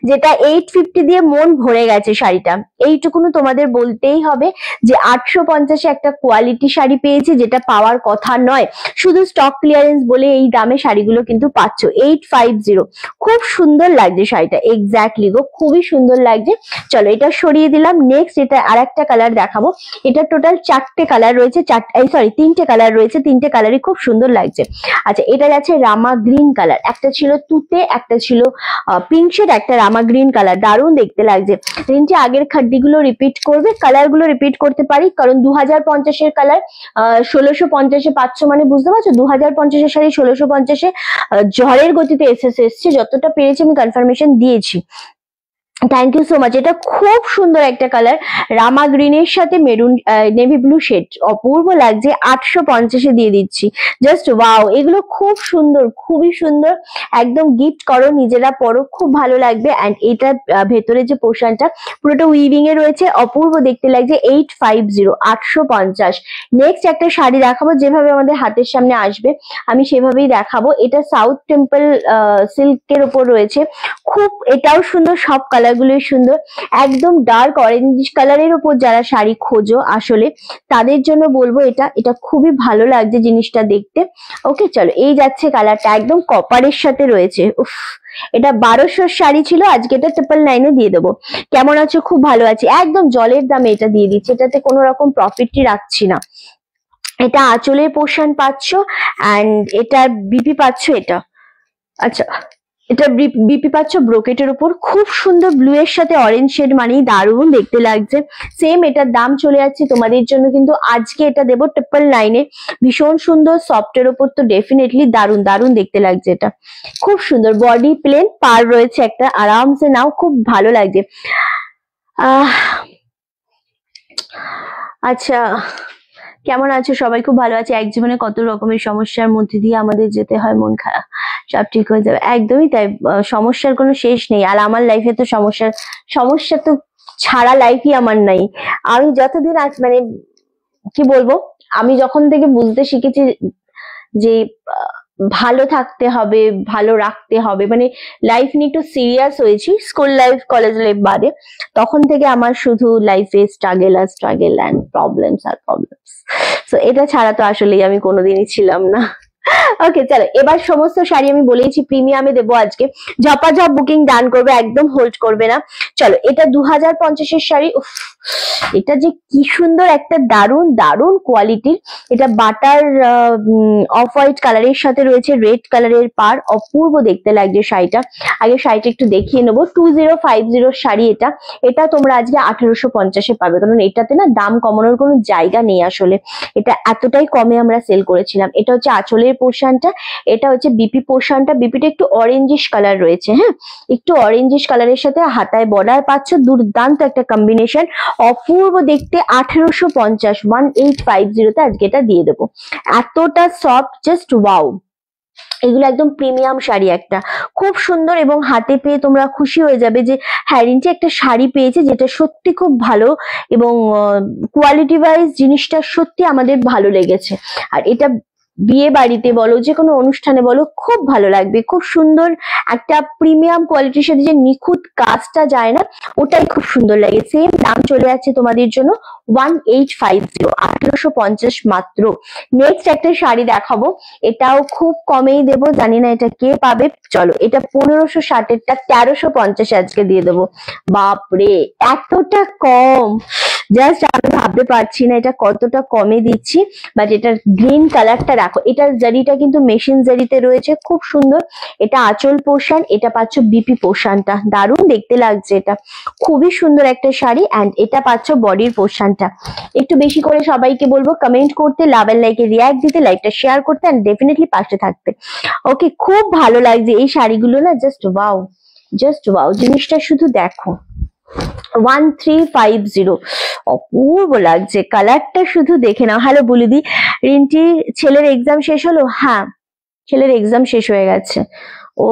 যেটা 850 দিয়ে মন ভরে গেছে শাড়িটা, এইটুকুনো তোমাদের বলতেই হবে যে 850-এ একটা কোয়ালিটি শাড়ি পেয়েছে, যেটা পাওয়ার কথা নয়, শুধু স্টক ক্লিয়ারেন্স বলে এই দামে শাড়িগুলো কিন্তু পাচ্ছ। 850, খুব সুন্দর লাগছে শাড়িটা, এক্স্যাক্টলি গো, খুবই সুন্দর লাগছে। চলো, এটা সরিয়ে দিলাম। নেক্সট এটা আর একটা কালার দেখাবো, এটা টোটাল 4টে কালার রয়েছে, সরি 3টে কালার রয়েছে, 3টে কালারই খুব সুন্দর লাগছে। আচ্ছা, এটা যাচ্ছে রামা গ্রিন কালার, একটা ছিল তুতে, একটা ছিল পিঙ্ক শেড, একটা রামা গ্রিন কালার, দারুণ দেখতে লাগছে। রিঞ্চি আগের খাড্ডিগুলো রিপিট করবে, কালার গুলো রিপিট করতে পারি, কারণ 2050-এর কালার 1650-এ পাচ্ছ, মানে বুঝতে পারছো 2050-এর শাড়ি 1650-এ ঝড়ের গতিতে এসছে, যতটা পেরেছি আমি কনফার্মেশন দিয়েছি। Thank you so much. এটা খুব সুন্দর একটা কালার, রামা গ্রিনের সাথে মেরুন নেভি ব্লু শেড, অপূর্ব লাগছে, 850-এ দিয়ে দিচ্ছি। জাস্ট ওয়াও, এগুলো খুব সুন্দর, খুবই সুন্দর, একদম গিফট করো, নিজেরা পরো, খুব ভালো লাগবে। অ্যান্ড এটা ভেতরে যে পোর্শনটা পুরোটা উইভিং এ রয়েছে, অপূর্ব দেখতে লাগছে। 850, 850। নেক্সট একটা শাড়ি দেখাবো, যেভাবে আমাদের হাতের সামনে আসবে আমি সেভাবেই দেখাবো। এটা সাউথ টেম্পল সিল্কের উপর রয়েছে, খুব এটাও সুন্দর, সব কালার গুলোই সুন্দর, একদম ডার্ক অরেঞ্জ কালারের উপর যারা শাড়ি খোঁজো আসলে তাদের জন্য বলবো, এটা খুবই ভালো লাগছে জিনিসটা দেখতে। ওকে চলো, এই যাচ্ছে কালারটা, একদম কপারের সাথে রয়েছে, উফ, এটা 1200 শাড়ি ছিল, আজকে এটা 999-এ দিয়ে দেবো। কেমন আছো? খুব ভালো আছি, একদম জলের দামে এটা দিয়ে দিচ্ছি, এটাতে কোনো রকম প্রফিটই রাখছি না। এটা আঁচলের পোর্শন পাচ্ছ, অ্যান্ড এটা বিপি পাচ্ছ, এটা আচ্ছা, এটা বিপি পাচ্ছ ব্রোকেটের উপর, খুব সুন্দর ব্লু এর সাথে অরেঞ্জ শেড, মানেই দারুণ দেখতে লাগছে। সেম এটার দাম চলে যাচ্ছে তোমাদের জন্য, কিন্তু আজকে এটা দেবো 999-এ, ভীষণ সুন্দর, সফটের উপর তো ডেফিনেটলি দারুণ দারুণ দেখতে লাগছে। এটা খুব সুন্দর, বডি প্লেন, পার রয়েছে একটা, আরামসে নাও, খুব ভালো লাগছে। আচ্ছা, কেমন আছো সবাই? খুব ভালো আছে। এক জীবনে কত রকমের সমস্যার মধ্যে দিয়ে আমাদের যেতে হয়, মন খারাপ, সব ঠিক হয়ে যাবে, একদমই তাই, সমস্যার কোনো শেষ নেই। আর আমার লাইফে তো সমস্যা তো ছাড়া লাইফই আমার নাই। আমি যতদিন মানে কি বলবো, আমি যখন থেকে বুঝতে শিখেছি যে ভালো থাকতে হবে, ভালো রাখতে হবে, মানে লাইফ নিয়ে একটু সিরিয়াস হয়েছি স্কুল লাইফ কলেজ লাইফ বাদে। তখন থেকে আমার শুধু লাইফে স্ট্রাগল আর স্ট্রাগল অ্যান্ড প্রবলেমস আর প্রবলেমস। তো এটা ছাড়া তো আসলেই আমি কোনোদিনই ছিলাম না। ওকে চলো, এবার সমস্ত শাড়ি আমি বলেইছি প্রিমিয়ামে দেবো আজকে, ঝপাঝপ বুকিং ডান করবে, একদম হোল্ড করবে না। চলো, এটা 2050-এর শাড়ি। উফ, এটা যে কি সুন্দর, একটা দারুণ দারুণ কোয়ালিটির। এটা বাটার অফ হোয়াইট কালারের সাথে রয়েছে রেড কালারের পার, অপূর্ব দেখতে লাগছে শাড়িটা। আগে শাড়িটা একটু দেখিয়ে নেবো। 2050 শাড়ি এটা। এটা তোমরা আজকে 1850-এ পাবে, কারণ এটাতে না দাম কমানোর কোনো জায়গা নেই আসলে। এটা এতটাই কমে আমরা সেল করেছিলাম। এটা হচ্ছে আঁচলের পোর্শনটা, এটা হচ্ছে বিপি পোর্শনটা। বিপিটা একটু অরেঞ্জিশ কালার রয়েছে, হ্যাঁ, একটু অরেঞ্জিশ কালারের সাথে হাতায় বর্ডার পাচ্ছ, দুর্দান্ত একটা কম্বিনেশন, অপূর্ব দেখতে। 1850, 1850-তে আজকে এটা দিয়ে দেবো। এতটা সফট, জাস্ট ওয়াও। এগুলো একদম প্রিমিয়াম শাড়ি একটা, খুব সুন্দর, এবং হাতে পেয়ে তোমরা খুশি হয়ে যাবে যে হ্যাঁ রিন্টি একটা শাড়ি পেয়েছে যেটা সত্যি খুব ভালো, এবং কোয়ালিটি ওয়াইজ জিনিসটা সত্যি আমাদের ভালো লেগেছে। আর এটা বিয়ে বাড়িতে বলো, যে কোনো অনুষ্ঠানে বলো, খুব ভালো লাগবে। খুব সুন্দর একটা প্রিমিয়াম কোয়ালিটির সাথে যে নিখুঁত কাজটা যায় না, ওটাই খুব সুন্দর লাগে। সেম দাম চলে যাচ্ছে তোমাদের জন্য 1850, 1850 মাত্র। নেক্সট একটা শাড়ি দেখাবো, এটাও খুব কমেই দেবো, জানি না এটা কে পাবে। চলো, এটা 1560-এরটা 1350 আজকে দিয়ে দেবো। বাপরে, এতটা কম, জাস্ট আমি ভাবতে পারছি না এটা কতটা কমে দিচ্ছি। বাট এটার গ্রিন কালারটা দেখো, এটার জারিটা কিন্তু মেশিন জারিতে রয়েছে, খুব সুন্দর। এটা আঁচল পোর্শন, এটা পাচ্ছ বিপি পোর্শনটা, দারুণ দেখতে লাগছে। এটা খুবই সুন্দর একটা শাড়ি, অ্যান্ড এটা পাচ্ছ বডির পোর্শনটা। একটু বেশি করে সবাইকে বলবো কমেন্ট করতে, লাভ এন্ড লাইকে রিয়াক্ট দিতে, লাইকটা শেয়ার করতে, অ্যান্ড ডেফিনেটলি পাশে থাকতে। ওকে, খুব ভালো লাগছে এই শাড়িগুলো না, জাস্ট ওয়াও, জাস্ট ওয়াও। জিনিসটা শুধু দেখো, 1350, অপূর্ব লাগছে। কালারটা শুধু দেখে নাও। হ্যালো বুলিদি, রিন্টি ছেলের এক্সাম শেষ হলো? হ্যাঁ, ছেলের এক্সাম শেষ হয়ে গেছে। ও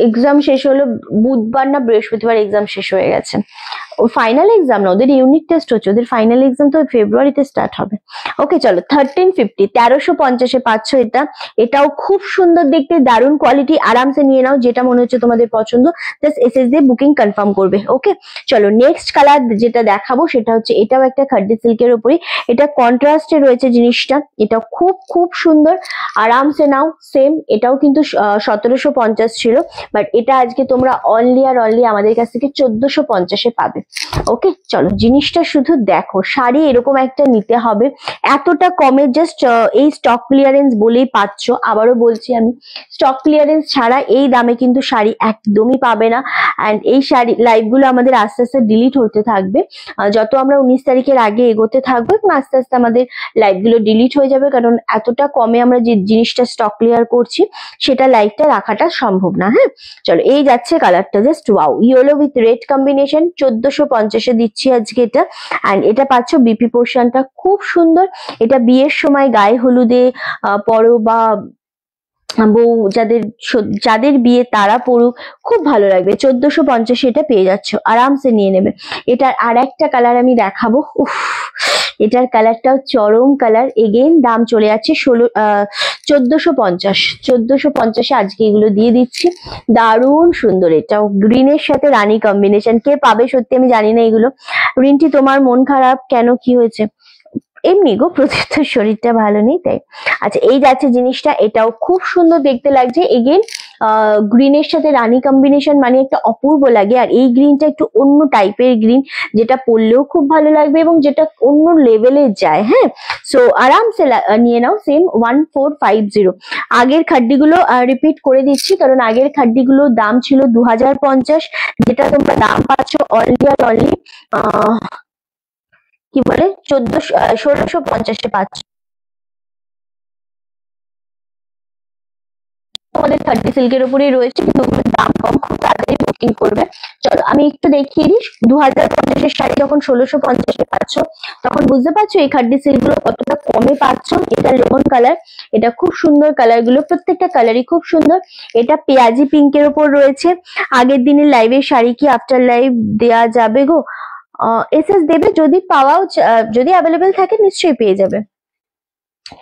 এক্সাম শেষ হলো বুধবার না বৃহস্পতিবার, এক্সাম শেষ হয়ে গেছে। ও ফাইনাল এক্সাম না, ওদের ইউনিট টেস্ট হচ্ছে, ওদের ফাইনাল এক্সাম তো ফেব্রুয়ারিতে স্টার্ট হবে। ওকে চলো, 1350, 1350-এ পাচ্ছ এটা। এটাও খুব সুন্দর দেখতে, দারুণ কোয়ালিটি। আরামসে নিয়ে নাও, যেটা মনে হচ্ছে তোমাদের পছন্দ, জাস্ট এসএস দিয়ে বুকিং কনফার্ম করবে। ওকে চলো, নেক্সট কালার যেটা দেখাবো সেটা হচ্ছে, এটাও একটা খাড্ডি সিল্কের উপরে, এটা কন্ট্রাস্টে রয়েছে জিনিসটা। এটা খুব খুব সুন্দর, আরামসে নাও। সেম, এটাও কিন্তু 1750 ছিল, বাট এটা আজকে তোমরা অনলি আর অনলি আমাদের কাছ থেকে 1450-এ পাবে। ওকে চলো, জিনিসটা শুধু দেখো, শাড়ি এরকম একটা নিতে হবে এতটা কমে, জাস্ট এই স্টক ক্লিয়ারেন্স বলেই পাচ্ছ। আবারও বলছি আমি, স্টক ক্লিয়ারেন্স ছাড়া এই দামে কিন্তু শাড়ি একদমই পাবে না। অ্যান্ড এই শাড়ি লাইভগুলো আমাদের আস্তে আস্তে ডিলিট হতে থাকবে, যত আমরা 19 তারিখের আগে এগোতে থাকবো, এবং আস্তে আস্তে আমাদের লাইভগুলো ডিলিট হয়ে যাবে, কারণ এতটা কমে আমরা যে জিনিসটা স্টক ক্লিয়ার করছি সেটা লাইভটা রাখাটা সম্ভব না। হ্যাঁ চলো, এই যাচ্ছে কালারটা, just wow, yellow with red combination, 1450-এ দিচ্ছি আজকে এটা। অ্যান্ড এটা পাচ্ছ বিপি পোর্শনটা, খুব সুন্দর। এটা বিয়ের সময় গায়ে হলুদে পরো, বা বউ যাদের যাদের বিয়ে তারা পড়ুক, খুব ভালো লাগবে। 1450 এটা পেয়ে যাচ্ছ, আরামসে নিয়ে নেবে। এটার আর একটা কালার আমি দেখাবো। উফ, এটার কালারটাও চরম কালার। এগেইন দাম চলে যাচ্ছে 1450, 1450-এ আজকে এগুলো দিয়ে দিচ্ছি। দারুণ সুন্দর, এটাও গ্রিনের সাথে রানী কম্বিনেশন। কে পাবে সত্যি আমি জানি না এগুলো। রিন্টি তোমার মন খারাপ কেন, কি হয়েছে? এমনি গো, প্রতিটা শরীরটা ভালো নেই তাই। আচ্ছা, এই যাচ্ছে জিনিসটা, এটাও খুব সুন্দর দেখতে লাগছে। এগেন গ্রিনের সাথে রানী কম্বিনেশন, মানে একটা অপূর্ব লাগে। আর এই গ্রিনটা একটু অন্য টাইপের গ্রিন, যেটা পরলেও খুব ভালো লাগবে, এবং যেটা অন্য লেভেলে যায়। হ্যাঁ, সো আরামসে নিয়ে নাও। সেম 1450। আগের খাড্ডিগুলো রিপিট করে দিচ্ছি, কারণ আগের খাড্ডিগুলোর দাম ছিল 2050, যেটা তোমরা দাম পাচ্ছ অনলি আর অনলি কি বলে 1650-এ পাচ্ছ। আমাদের খাড্ডি সিল্কের উপরেই রয়েছে, কিন্তু ওগুলোর দাম কম, খুব তাড়াতাড়ি বুকিং করবে। চলো আমি একটু দেখিয়ে দিই, 2050-এর শাড়ি যখন 1650-এ পাচ্ছ, তখন বুঝতে পারছো এই খাড্ডি সিল্ক গুলো কতটা কমে পাচ্ছ। এটা লেমন কালার, এটা খুব সুন্দর কালার গুলো, প্রত্যেকটা কালারই খুব সুন্দর। এটা পেঁয়াজি পিঙ্কের উপর রয়েছে। আগের দিনের লাইভের শাড়ি কি আফটার লাইভ দেয়া যাবে গো? এসএস দেবে, যদি পাওয়াও যদি অ্যাভেলেবেল থাকে নিশ্চয়ই পেয়ে যাবে।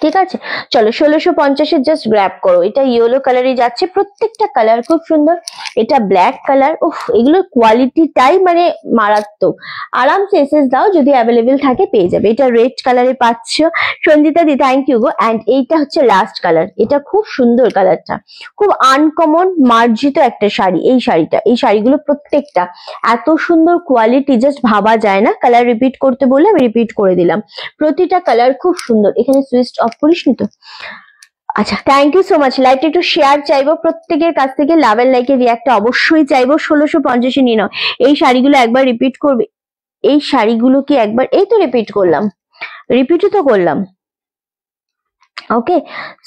ঠিক আছে, চলো 1650 জাস্ট গ্র্যাব করো। এটা ইয়েলো কালারে যাচ্ছে, প্রত্যেকটা কালার খুব সুন্দর। এটা ব্ল্যাক কালার, উফ এগুলোর কোয়ালিটিটাই মানে মারাত্মক। আরামসে এসএস দাও, যদি অ্যাভেলেবেল থাকে পেয়ে যাবে। এটা রেড কালারে পাচ্ছ সঞ্জিতা দি, থ্যাংক ইউ গো। অ্যান্ড এইটা হচ্ছে লাস্ট কালার, এটা খুব সুন্দর কালারটা, খুব আনকমন মার্জিত একটা শাড়ি। এই শাড়িটা, এই শাড়িগুলো প্রত্যেকটা এত সুন্দর কোয়ালিটি, জাস্ট ভাবা যায় না। কালার রিপিট করতে বললে আমি রিপিট করে দিলাম, প্রতিটা কালার খুব সুন্দর। এখানে সুইচ অফ করিসনি তো? আচ্ছা, থ্যাংক ইউ সো মাচ। লাইকটা একটু শেয়ার চাইবো প্রত্যেকের কাছ থেকে, লাভ এন্ড লাইকের রিয়াক্টটা অবশ্যই চাইবো। 1650 নিয়ে নাও। এই শাড়িগুলো একবার রিপিট করবে, এই শাড়িগুলো কি একবার, এই তো রিপিট করলাম, রিপিটও তো করলাম। ওকে,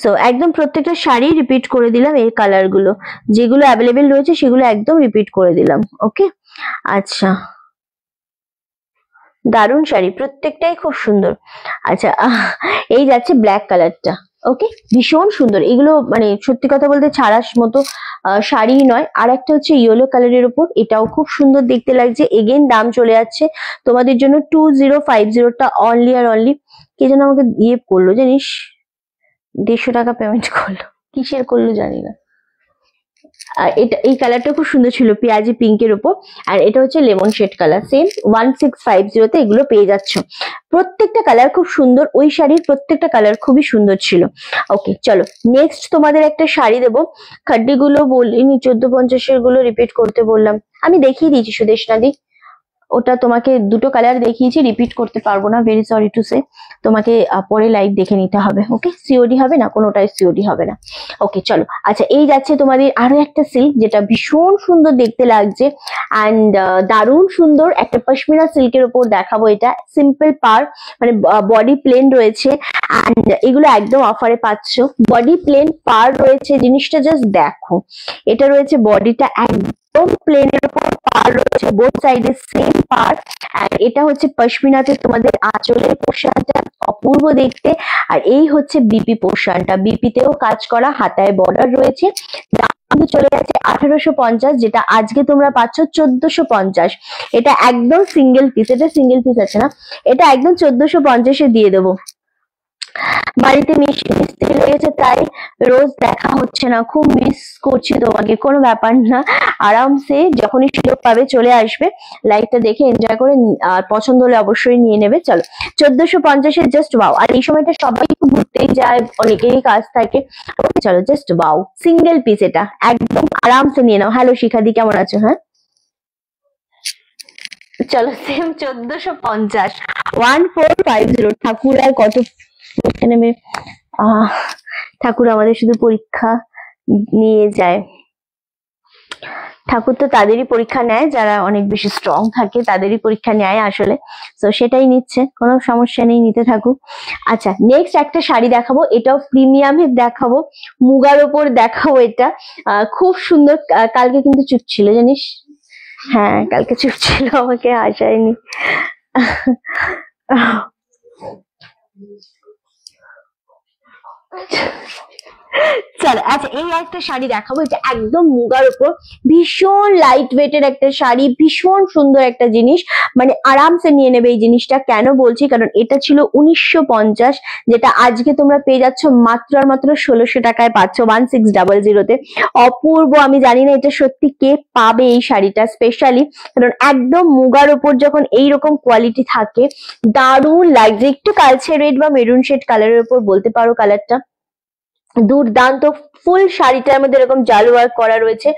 সো একদম প্রত্যেকটা শাড়ি রিপিট করে দিলাম। এই কালার গুলো যেগুলো অ্যাভেলেবেল রয়েছে সেগুলো একদম রিপিট করে দিলাম। ওকে, আচ্ছা দারুণ শাড়ি, প্রত্যেকটাই খুব সুন্দর। আচ্ছা এই যাচ্ছে ব্ল্যাক কালারটা। ওকে, ভীষণ সুন্দর এগুলো, মানে সত্যি কথা বলতে ছাড়ার মতো শাড়ি নয়। আর একটা হচ্ছে ইয়েলো কালারের উপর, এটাও খুব সুন্দর দেখতে লাগছে। এগেন দাম চলে যাচ্ছে তোমাদের জন্য 2050টা অনলি আর অনলি। কে যেন আমাকে ইয়ে করলো জানিস, 150 টাকা পেমেন্ট করলো, কিসের করলো জানি না। আর এটা, এই কালারটা খুব সুন্দর ছিল, পেঁয়াজি পিঙ্কের উপর। আর এটা হচ্ছে লেমন শেড কালার, সেম 1650 এগুলো পেয়ে যাচ্ছ। প্রত্যেকটা কালার খুব সুন্দর, ওই শাড়ির প্রত্যেকটা কালার খুবই সুন্দর ছিল। ওকে চলো নেক্সট তোমাদের একটা শাড়ি দেবো। খাড্ডি গুলো বলিনি, 1450 গুলো রিপিট করতে বললাম, আমি দেখিয়ে দিয়েছি সুদেশনা দি। ওটা তোমাকে দুটো কালার দেখিয়েছি, রিপিট করতে পারবো না, ভেরি সরি টু সে। তোমাকে পরে লাইভ দেখে নিতে হবে। ওকে, সিওডি হবে না, কোনোটাই সিওডি হবে না। ওকে চলো, আচ্ছা এই যাচ্ছে তোমাদের আরো একটা সিল্ক, যেটা ভীষণ সুন্দর দেখতে লাগছে অ্যান্ড দারুণ সুন্দর একটা পশমিনা সিল্কের উপর দেখাবো। এটা সিম্পল পার, মানে বডি প্লেন রয়েছে অ্যান্ড এগুলো একদম অফারে পাচ্ছ। বডি প্লেন পার রয়েছে, জিনিসটা জাস্ট দেখো। এটা রয়েছে বডিটা একদম প্লেনের উপর, পার রয়েছে বোথ সাইডে সেম পার। আর এটা হচ্ছে পশমিনাতে তোমাদের আঁচলের পোর্শনটা অপূর্ব দেখতে। আর এই হচ্ছে বিপি পোর্শনটা, বিপিতেও কাজ করা, হাতায় বর্ডার রয়েছে। কিন্তু চলে যাচ্ছে 1850, যেটা আজকে তোমরা পাচ্ছ 1450। এটা একদম সিঙ্গেল পিস, এটা সিঙ্গেল পিস আছে না, এটা একদম 1450-এ দিয়ে দেবো। বাড়িতে মিস্ত্রি লেগেছে তাই রোজ দেখা হচ্ছে না, খুব মিস করছি তোমাকে। কোনো ব্যাপার না, আরামসে যখনই সুযোগ পাবে চলে আসবে, লাইভটা দেখে এনজয় করে, আর পছন্দ হলে অবশ্যই নিয়ে নেবে। চলো 1450-এর জাস্ট ওয়াও। আর এই সময়টা সবাই একটু ঘুরতেই যায়, অনেকেরই কাজ থাকে। চলো জাস্ট ওয়াও, সিঙ্গেল পিস, এটা একদম আরামসে নিয়ে নাও। হ্যালো শিখাদি, কেমন আছো? হ্যাঁ চলো, সেম 1450, 1450। ঠাকুর আর কত নেবে, ঠাকুর আমাদের শুধু পরীক্ষা নিয়ে যায়। ঠাকুর তো তাদেরই পরীক্ষা নেয় যারা অনেক বেশি স্ট্রং থাকে, তাদেরই পরীক্ষা নেয় আসলে। তো সেটাই নিচ্ছে, কোনো সমস্যা নেই, নিতে থাকুক। আচ্ছা নেক্সট একটা শাড়ি দেখাবো, এটাও প্রিমিয়ামের দেখাবো, মুগার ওপর দেখাবো। এটা খুব সুন্দর। কালকে কিন্তু চুপ ছিল জানিস, হ্যাঁ কালকে চুপ ছিল, আমাকে হাসায়নি। চলো আচ্ছা এই একটা শাড়ি দেখাবো, এটা একদম মুগার উপর, ভীষণ লাইট ওয়েটের একটা শাড়ি, ভীষণ সুন্দর একটা জিনিস, মানে আরামসে নিয়ে নেবে এই জিনিসটা। কেন বলছি, কারণ এটা ছিল 1950, যেটা আজকে তোমরা পেয়ে যাচ্ছ মাত্র আর মাত্র 1600 টাকায় পাচ্ছ, 1600-তে। অপূর্ব, আমি জানি না এটা সত্যি কে পাবে এই শাড়িটা স্পেশালি, কারণ একদম মুগার উপর যখন এইরকম কোয়ালিটি থাকে দারুণ লাগছে। একটু কালচে রেড বা মেরুন শেড কালারের উপর বলতে পারো কালারটা, দুর্দান্ত। ফুল শাড়িটার মধ্যে এরকম জাল ওয়ার্ক করা রয়েছে।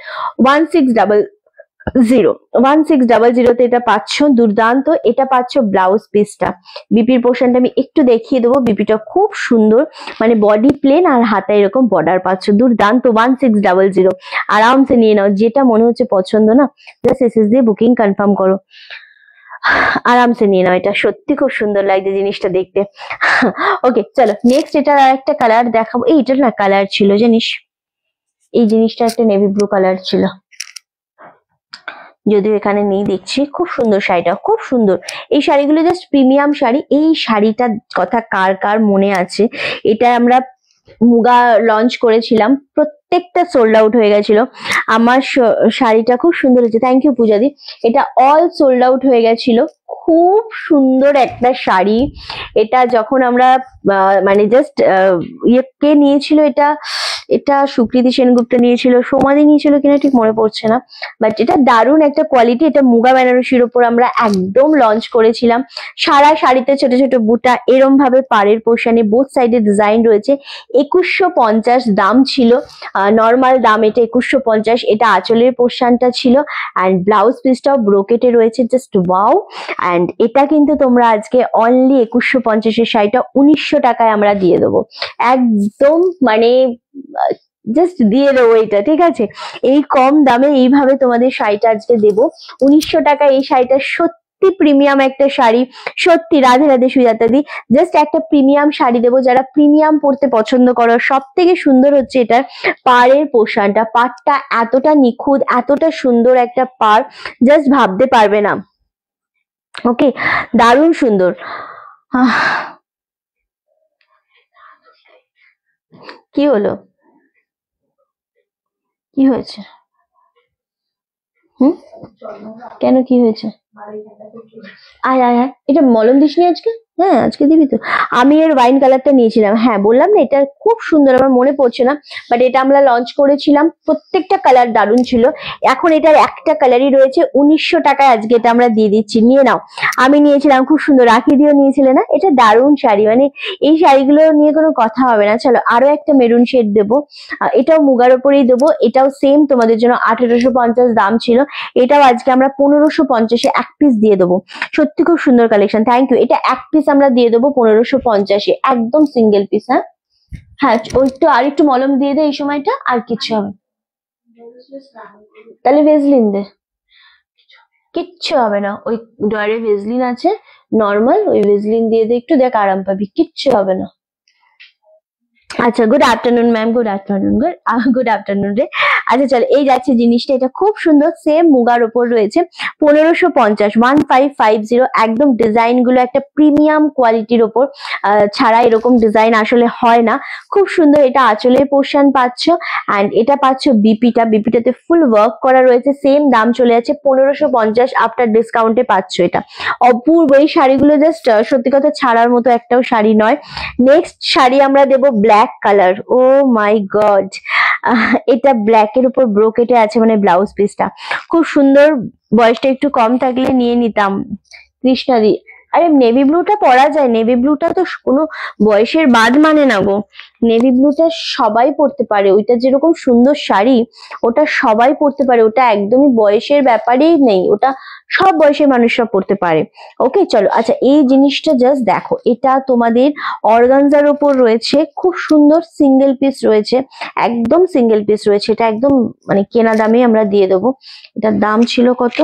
1600 এটা পাচ্ছ, দুর্দান্ত। এটা পাচ্ছ ব্লাউজ পিসটা, বিপির পোর্শনটা আমি একটু দেখিয়ে দেবো। বিপিটা খুব সুন্দর, মানে বডি প্লেন আর হাতায় এরকম বর্ডার পাচ্ছ, দুর্দান্ত। 1600 আরামসে নিয়ে নাও, যেটা মনে হচ্ছে পছন্দ না জাস্ট এসএস দিয়ে বুকিং কনফার্ম করো, আরামসে নিয়ে নাও। এটা সত্যি খুব সুন্দর লাগছে জিনিসটা দেখতে। ওকে চলো নেক্সট এটা আর একটা কালার দেখাবো। এইটার না কালার ছিল জানিস, এই জিনিসটা একটা নেভি ব্লু কালার ছিল, যদিও এখানে নেই দেখছি। খুব সুন্দর শাড়িটা, খুব সুন্দর। এই শাড়িগুলো জাস্ট প্রিমিয়াম শাড়ি। এই শাড়িটার কথা কার কার মনে আছে, এটা আমরা মুগা লঞ্চ করেছিলাম, প্রত্যেকটা সোল্ড আউট হয়ে গেছিল। আমার শাড়িটা খুব সুন্দর হয়েছে, থ্যাংক ইউ পূজাদি। এটা অল সোল্ড আউট হয়ে গেছিল, খুব সুন্দর একটা শাড়ি। এটা যখন আমরা মানে জাস্ট কে নিয়েছিল এটা, এটা সুকৃতি সেনগুপ্ত নিয়েছিল, সমাধি নিয়েছিল কিনা ঠিক মনে পড়ছে না, বাট এটা দারুণ একটা কোয়ালিটি। এটা মুগা বেনারসির উপর আমরা একদম লঞ্চ করেছিলাম। সারা শাড়িতে ছোট ছোট বুটা, এরম ভাবে পাড়ের পোর্শনে বোথ সাইডে ডিজাইন রয়েছে। 2150 দাম ছিল, নর্মাল দাম এটা 2150। এটা আঁচলের পোর্শনটা ছিল অ্যান্ড ব্লাউজ পিসটাও ব্রোকেটে রয়েছে, জাস্ট ওয়াও। অ্যান্ড এটা কিন্তু তোমরা আজকে অনলি 2150-এর শাড়িটা 1900 টাকায় আমরা দিয়ে দেবো, একদম মানে জাস্ট দিয়ে দেবো এটা, ঠিক আছে? এই কম দামে এইভাবে তোমাদের শাড়িটা আজকে দেবো 1900 টাকা। এই শাড়িটা সত্যি প্রিমিয়াম একটা শাড়ি, সত্যি। রাধে রাধে সুজাতা দি, জাস্ট একটা প্রিমিয়াম শাড়ি দেবো। যারা প্রিমিয়াম পরতে পছন্দ করো, সব থেকে সুন্দর হচ্ছে এটার পাড়ের পোর্শনটা। পাড়টা এতটা নিখুঁত, এতটা সুন্দর একটা পাড়, জাস্ট ভাবতে পারবে না। ওকে, দারুণ সুন্দর। কি হলো, কি হয়েছে? হুম, কেন, কি হয়েছে? আয় আয় আয়, এটা মলম দিসনি আজকে? হ্যাঁ আজকে দিবি তো। আমি এর ওয়াইন কালারটা নিয়েছিলাম, হ্যাঁ বললাম না এটা খুব সুন্দর, আমার মনে পড়ছে না, বাট এটা আমরা লঞ্চ করেছিলাম, প্রত্যেকটা কালার দারুণ ছিল। এখন এটার একটা কালারই রয়েছে 1900 টাকায়, আজকে এটা আমরা দিয়ে দিচ্ছি, নিয়ে নাও। আমি নিয়েছিলাম, খুব সুন্দর। রাখি দিয়েও নিয়েছিলে না? এটা দারুণ শাড়ি, মানে এই শাড়িগুলো নিয়ে কোনো কথা হবে না। চলো আরো একটা মেরুন শেড দেবো, এটাও মুগার ওপরেই দেবো। এটাও সেম তোমাদের জন্য 1850 দাম ছিল, এটাও আজকে আমরা 1550-এ এক পিস দিয়ে দেবো। সত্যি খুব সুন্দর কালেকশন, থ্যাংক ইউ। এটা এক পিস আমরা দিয়ে দেবো 1550-এ, একদম সিঙ্গেল পিস। হ্যাঁ হ্যাঁ, ওই তো আর একটু মলম দিয়ে দে এই সময়টা, আর কিছু হবে। তাহলে ভেজলিন দে, কিচ্ছু হবে না। ওই ডয়ারে ভেজলিন আছে নর্মাল, ওই ভেজলিন দিয়ে দে একটু, দেখ আরাম পাবি, কিচ্ছু হবে না। আচ্ছা, good afternoon ma'am, good afternoon, good afternoon রে। আচ্ছা চল, এই যাচ্ছে জিনিসটা, এটা খুব সুন্দর, সেম মুগার ওপর রয়েছে, 1550, 1550। একদম ডিজাইন গুলো একটা প্রিমিয়াম কোয়ালিটির ওপর, ছাড়া এরকম ডিজাইন আসলে হয় না। খুব সুন্দর। এটা আঁচলের পোর্শন পাচ্ছ, অ্যান্ড এটা পাচ্ছ বিপিটা, বিপিটাতে ফুল ওয়ার্ক করা রয়েছে। সেম দাম চলে যাচ্ছে 1550, আফটার ডিসকাউন্টে পাচ্ছ এটা। অপূর্ব এই শাড়িগুলো, জাস্ট সত্যি কথা ছাড়ার মতো একটাও শাড়ি নয়। নেক্সট শাড়ি আমরা দেবো ব্ল্যাক কালার। ও মাই গড, এটা ব্ল্যাক এর উপর ব্রোকেটে আছে, মানে ব্লাউজ পিসটা খুব সুন্দর। বয়সটা একটু কম থাকলে নিয়ে নিতাম কৃষ্ণাদি। আরে নেভি ব্লুটা পরা যায়, নেভি ব্লুটা তো কোনো বয়সের বাদ মানে না গো। নেভি ব্লুটা সবাই পরতে পারে, ওইটা যেরকম সুন্দর শাড়ি, ওটা সবাই পরতে পারে, ওটা একদমই বয়সের ব্যাপারেই নেই, ওটা সব বয়সের মানুষরা পরতে পারে। ওকে চলো, আচ্ছা এই জিনিসটা জাস্ট দেখো, এটা তোমাদের অর্গানজার ওপর রয়েছে, খুব সুন্দর সিঙ্গেল পিস রয়েছে, একদম সিঙ্গেল পিস রয়েছে। এটা একদম মানে কেনা দামে আমরা দিয়ে দেবো। এটার দাম ছিল কত?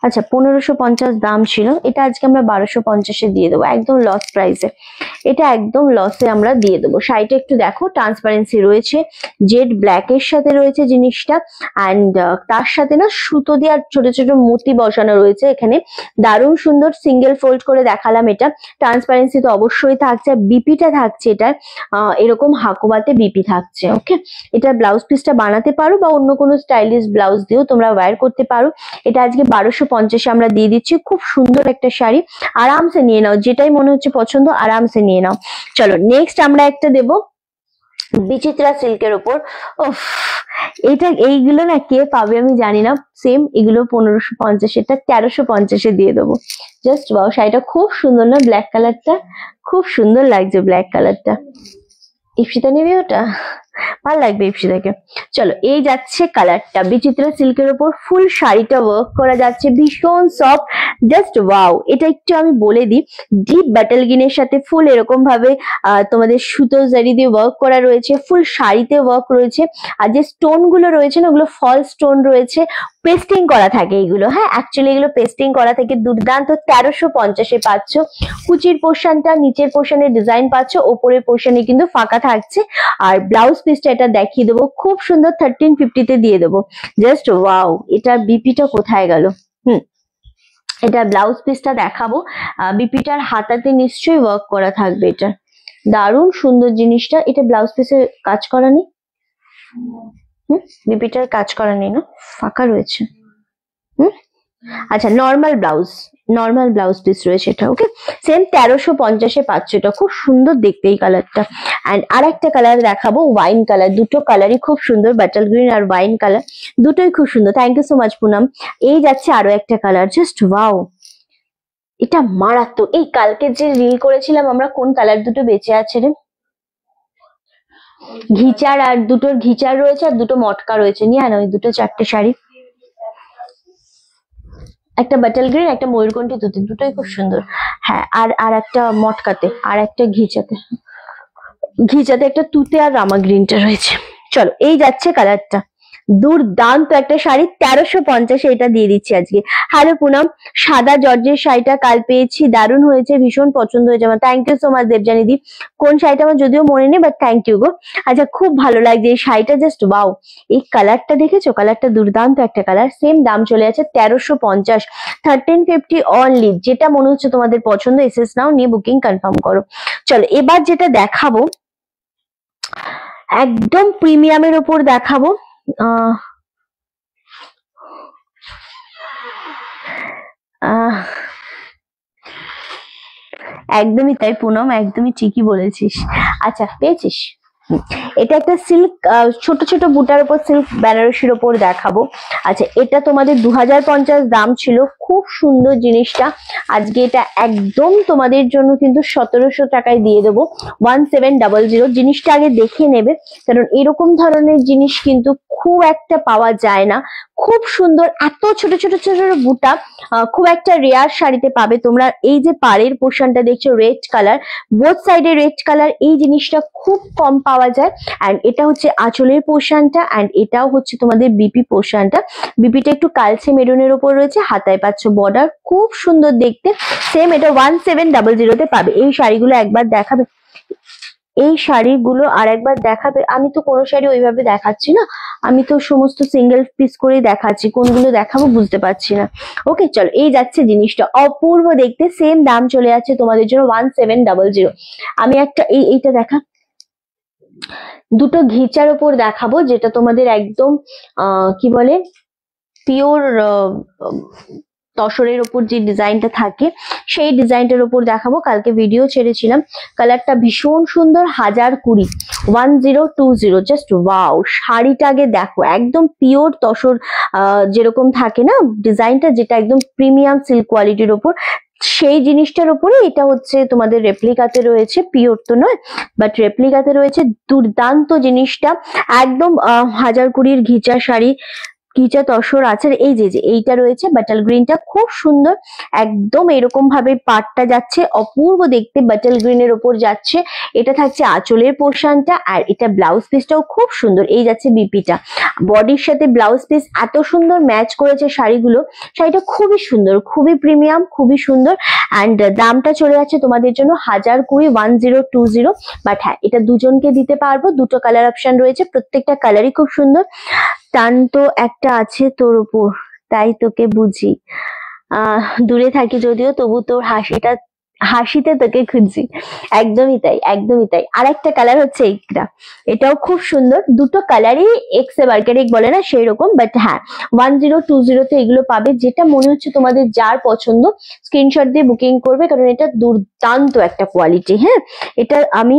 আচ্ছা 1550 দাম ছিল, এটা আজকে আমরা 1250-এ দিয়ে দেবো, একদম লস প্রাইসে। এটা একদম লসে আমরা দিয়ে দেবো। শাড়িটা একটু দেখো, ট্রান্সপারেন্সি রয়েছে, জেড ব্ল্যাক এর সাথে রয়েছে জিনিসটা, অ্যান্ড তার সাথে না সুতো দিয়ে আর ছোট ছোট মতি বসানো রয়েছে এখানে, দারুণ সুন্দর। সিঙ্গেল ফোল্ড করে দেখালাম এটা। ট্রান্সপারেন্সি তো অবশ্যই থাকছে, বিপিটা থাকছে এটা, এরকম হাকোবাতে বিপি থাকছে। ওকে, এটা ব্লাউজ পিসটা বানাতে পারো বা অন্য কোনো স্টাইলিশ ব্লাউজ দিয়েও তোমরা ওয়্যার করতে পারো। এটা আজকে 1250-এ আমরা দিয়ে দিচ্ছি। খুব সুন্দর একটা শাড়ি, আরামসে নিয়ে নাও, যেটাই মনে হচ্ছে পছন্দ আরামসে নিয়ে নাও। চলো নেক্সট আমরা একটা দেব বিচিত্রা সিল্কের উপর। ওফ, এটা এইগুলো না কে পাবে আমি জানি না। সেম এগুলো 1550, এটা 1350-এ দিয়ে দেবো। জাস্ট ওয়াও, শাড়িটা খুব সুন্দর না? ব্ল্যাক কালারটা খুব সুন্দর লাগছে, ব্ল্যাক কালারটা। ইপসিতা নেবে ওটা, ভালো লাগবে ইপসিতাকে। চলো এই যাচ্ছে কালারটা, বিচিত্রা সিল্কের উপর ফুল শাড়িটা ওয়ার্ক করা যাচ্ছে, ভীষণ সফট, জাস্ট ওয়াও। এটা একটু আমি বলে দিই, ডিপ বাটল গ্রিনের সাথে ফুল এরকম ভাবে তোমাদের সুতো জারি দিয়ে ওয়ার্ক করা রয়েছে, ফুল শাড়িতে ওয়ার্ক রয়েছে। আর যে স্টোন গুলো রয়েছে না, ওগুলো ফল স্টোন রয়েছে, পেস্টিং করা থাকে এগুলো। হ্যাঁ অ্যাকচুয়ালি এগুলো পেস্টিং করা থেকে দুর্দান্ত। 1350-এ পাচ্ছ। কুচির পোর্শনটা, নিচের পোর্শনে ডিজাইন পাচ্ছ, ওপরের পোর্শনে কিন্তু ফাঁকা থাকছে। আর ব্লাউজ পিসটা এটা দেখিয়ে দেবো, খুব সুন্দর 1350-তে দিয়ে দেবো। জাস্ট ওয়াও, এটা বিপিটা কোথায় গেল? এটা ব্লাউজ পিসটা দেখাবো। বিপিটার হাতাতে নিশ্চয়ই ওয়ার্ক করা থাকবে, এটা দারুণ সুন্দর জিনিসটা। এটা ব্লাউজ পিসের কাজ করা নেই, বিপিটার কাজ করা নেই না, ফাঁকা রয়েছে। আচ্ছা normal blouse, normal blouse piece রয়েছে এটা। ওকে, সেম 1350-এ পাচ্ছ। এটা খুব সুন্দর দেখতে এই কালারটা। অ্যান্ড আর একটা কালার দেখাবো, ওয়াইন কালার। দুটো কালারই খুব সুন্দর, বাটাল গ্রিন আর ওয়াইন কালার, দুটোই খুব সুন্দর। Thank you so much Poonam. এই যাচ্ছে আরো একটা কালার, জাস্ট ওয়াও, এটা মারাত্মক। এই কালকে যে রিল করেছিলাম আমরা, কোন কালার দুটো বেঁচে আছে রে? ঘিচার, আর দুটোর ঘিচার রয়েছে আর দুটো মটকা রয়েছে, নিয়ে আনো ওই দুটো 4টে শাড়ি। একটা বাটাল গ্রিন, একটা ময়ূরকণ্ঠী তুতে, দুটোই খুব সুন্দর। হ্যাঁ, আর আর একটা মটকাতে, আর একটা ঘিচাতে, ঘিচাতে একটা তুতে আর রামা গ্রিনটা রয়েছে। চলো, এই যাচ্ছে কালারটা, দুর্দান্ত একটা শাড়ি, 1350-এ এটা দিয়ে দিচ্ছি আজকে। হ্যালো পুনম, সাদা জর্জের শাড়িটা কাল পেয়েছি, দারুণ হয়েছে, ভীষণ পছন্দ হয়েছে আমার। Thank you so much Debjani di. কোন শাড়িটা আমার যদিও মনে নেই, বাট থ্যাংক ইউ গো। আচ্ছা, খুব ভালো লাগছে এই শাড়িটা, জাস্ট ওয়াও। এই কালারটা দেখেছো? কালারটা দুর্দান্ত একটা কালার। সেম দাম চলে আছে 1350, 1350 অনলি। যেটা মনে হচ্ছে তোমাদের পছন্দ, এসএস নাও, নিয়ে বুকিং কনফার্ম করো। চলো, এবার যেটা দেখাবো একদম প্রিমিয়ামের ওপর দেখাবো। আহ আহ একদমই তাই পুনম, একদমই ঠিকই বলেছিস। আচ্ছা, পেয়েছিস? এটা একটা সিল্ক, ছোট ছোট বুটার উপর সিল্ক বেনারসির ওপর দেখাবো। আচ্ছা, এটা তোমাদের 2050 দাম ছিল। খুব সুন্দর জিনিসটা, আজকে এটা একদম তোমাদের জন্য কিন্তু 1700 টাকায় দিয়ে দেবো, 1700। জিনিসটা আগে দেখে নেবে, কারণ এরকম ধরনের জিনিস কিন্তু খুব একটা পাওয়া যায় না। খুব সুন্দর, এত ছোট ছোট ছোট ছোট বুটা, খুব একটা রেয়ার শাড়িতে পাবে তোমরা। এই যে পাড়ের পোর্শনটা দেখছো রেড কালার, বোথ সাইডে রেড কালার, এই জিনিসটা খুব কম পাওয়া যায়। অ্যান্ড এটা হচ্ছে আঁচলের পোর্শনটা, অ্যান্ড এটাও হচ্ছে তোমাদের বিপি পোর্শনটা। বিপিটা একটু কালচে মেরুনের ওপর রয়েছে, হাতায় পাচ্ছ বর্ডার, খুব সুন্দর দেখতে। সেম এটা 1700-তে পাবে। এই শাড়িগুলো একবার দেখাবে, এই শাড়িগুলো আর একবার দেখাবে। আমি তো কোনো শাড়ি ওইভাবে দেখাচ্ছি না, আমি তো সমস্ত সিঙ্গেল পিস করেই দেখাচ্ছি, কোনগুলো দেখাবো বুঝতে পারছি না। ওকে, চলো, এই যাচ্ছে জিনিসটা, অপূর্ব দেখতে। সেম দাম চলে যাচ্ছে তোমাদের জন্য 1700। আমি একটা এইটা দেখা, দুটো ঘিচার ওপর দেখাবো, যেটা তোমাদের একদম কি বলে, পিওর তসরের ওপর যে ডিজাইনটা থাকে, সেই ডিজাইনটার ওপর দেখাবো। কালকে ভিডিও ছেড়েছিলাম, কালারটা ভীষণ সুন্দর। 1020, 1020, জাস্ট ওয়াও। শাড়িটা আগে দেখো, একদম পিওর তসর যেরকম থাকে না ডিজাইনটা, যেটা একদম প্রিমিয়াম সিল্ক কোয়ালিটির ওপর, সেই জিনিসটার উপরে এটা হচ্ছে তোমাদের রেপ্লিকাতে রয়েছে, পিওর তো নয়, বাট রেপ্লিকাতে রয়েছে। দুর্দান্ত জিনিসটা, একদম 1020 ঘিচা শাড়ি, ঘিচা তসর আছে। এই যে এইটা রয়েছে বাটাল গ্রিনটা, খুব সুন্দর, একদম এরকম ভাবে পাটটা যাচ্ছে, অপূর্ব দেখতে, বাটাল গ্রিনের ওপর যাচ্ছে। এটা থাকছে আঁচলের পোর্শনটা, আর এটা ব্লাউজ পিসটাও খুব সুন্দর। এই যাচ্ছে বিপিটা, বডির সাথে ব্লাউজ পিস এত সুন্দর ম্যাচ করেছে শাড়িগুলো। শাড়িটা খুবই সুন্দর, খুবই প্রিমিয়াম, খুবই সুন্দর। অ্যান্ড দামটা চলে যাচ্ছে তোমাদের জন্য 1020, 1020। বাট হ্যাঁ, এটা দুজনকে দিতে পারবো, দুটো কালার অপশন রয়েছে, প্রত্যেকটা কালারই খুব সুন্দর। টান তো একটা আছে তোর উপর, তাই তোকে বুঝি, দূরে থাকি যদিও, তবু তোর হাসিতে তোকে খুঁজছি। একদমই তাই, একদমই তাই। আর একটা কালার হচ্ছে এইটা, এটাও খুব সুন্দর। দুটো কালারই এক্স বার্গারিক বলে না সেই রকম, বাট হ্যাঁ 1020-তে এগুলো পাবে। যেটা মনে হচ্ছে তোমাদের যার পছন্দ, স্ক্রিনশট দিয়ে বুকিং করবে, কারণ এটা দুর্দান্ত একটা কোয়ালিটি। হ্যাঁ, এটা আমি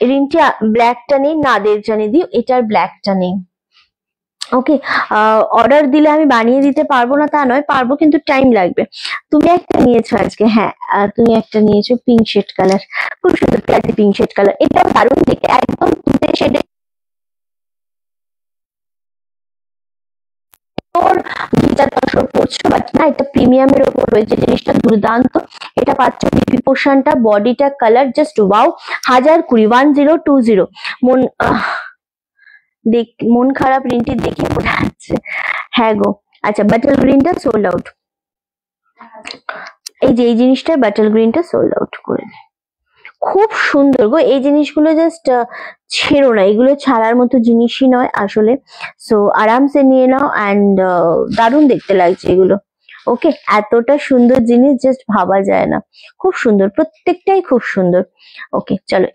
রিনটা ব্ল্যাকটা নেই, নাদের জানি দিই, এটার ব্ল্যাকটা নেই। ওকে, অর্ডার দিলে আমি বানিয়ে দিতে পারবো না তা নয়, পারবো, কিন্তু টাইম লাগবে। তুমি একটা নিয়েছো আজকে, হ্যাঁ তুমি একটা নিয়েছো পিঙ্ক শেড কালার, খুব সুন্দর পিঙ্ক শেড কালার, এটাও দারুণ দেখতে, একদম তুতে শেডে পড়ছো, বাট না, এটা প্রিমিয়ামের ওপর রয়েছে, জিনিসটা দুর্দান্ত। এটা পাচ্ছ বিপি পোর্শনটা, বডিটা, কালার জাস্ট ওয়াও। 1020, 1020। মন মন খারাপ রিনটি দেখে মনে হচ্ছে। হ্যাঁ গো। আচ্ছা, বাটাল গ্রিনটা সোল্ড আউট, এই যে এই জিনিসটা বাটাল গ্রিনটা সোল্ড আউট করে, খুব সুন্দর গো। এই জিনিসগুলো জাস্ট ছেড়ো না, এগুলো ছাড়ার মতো জিনিসই নয় আসলে। সো আরামসে নিয়ে নাও, অ্যান্ড দারুণ দেখতে লাগছে এগুলো। ওকে, এতটা সুন্দর জিনিস জাস্ট ভাবা যায় না, খুব সুন্দর, প্রত্যেকটাই খুব সুন্দর। ওকে, চলো,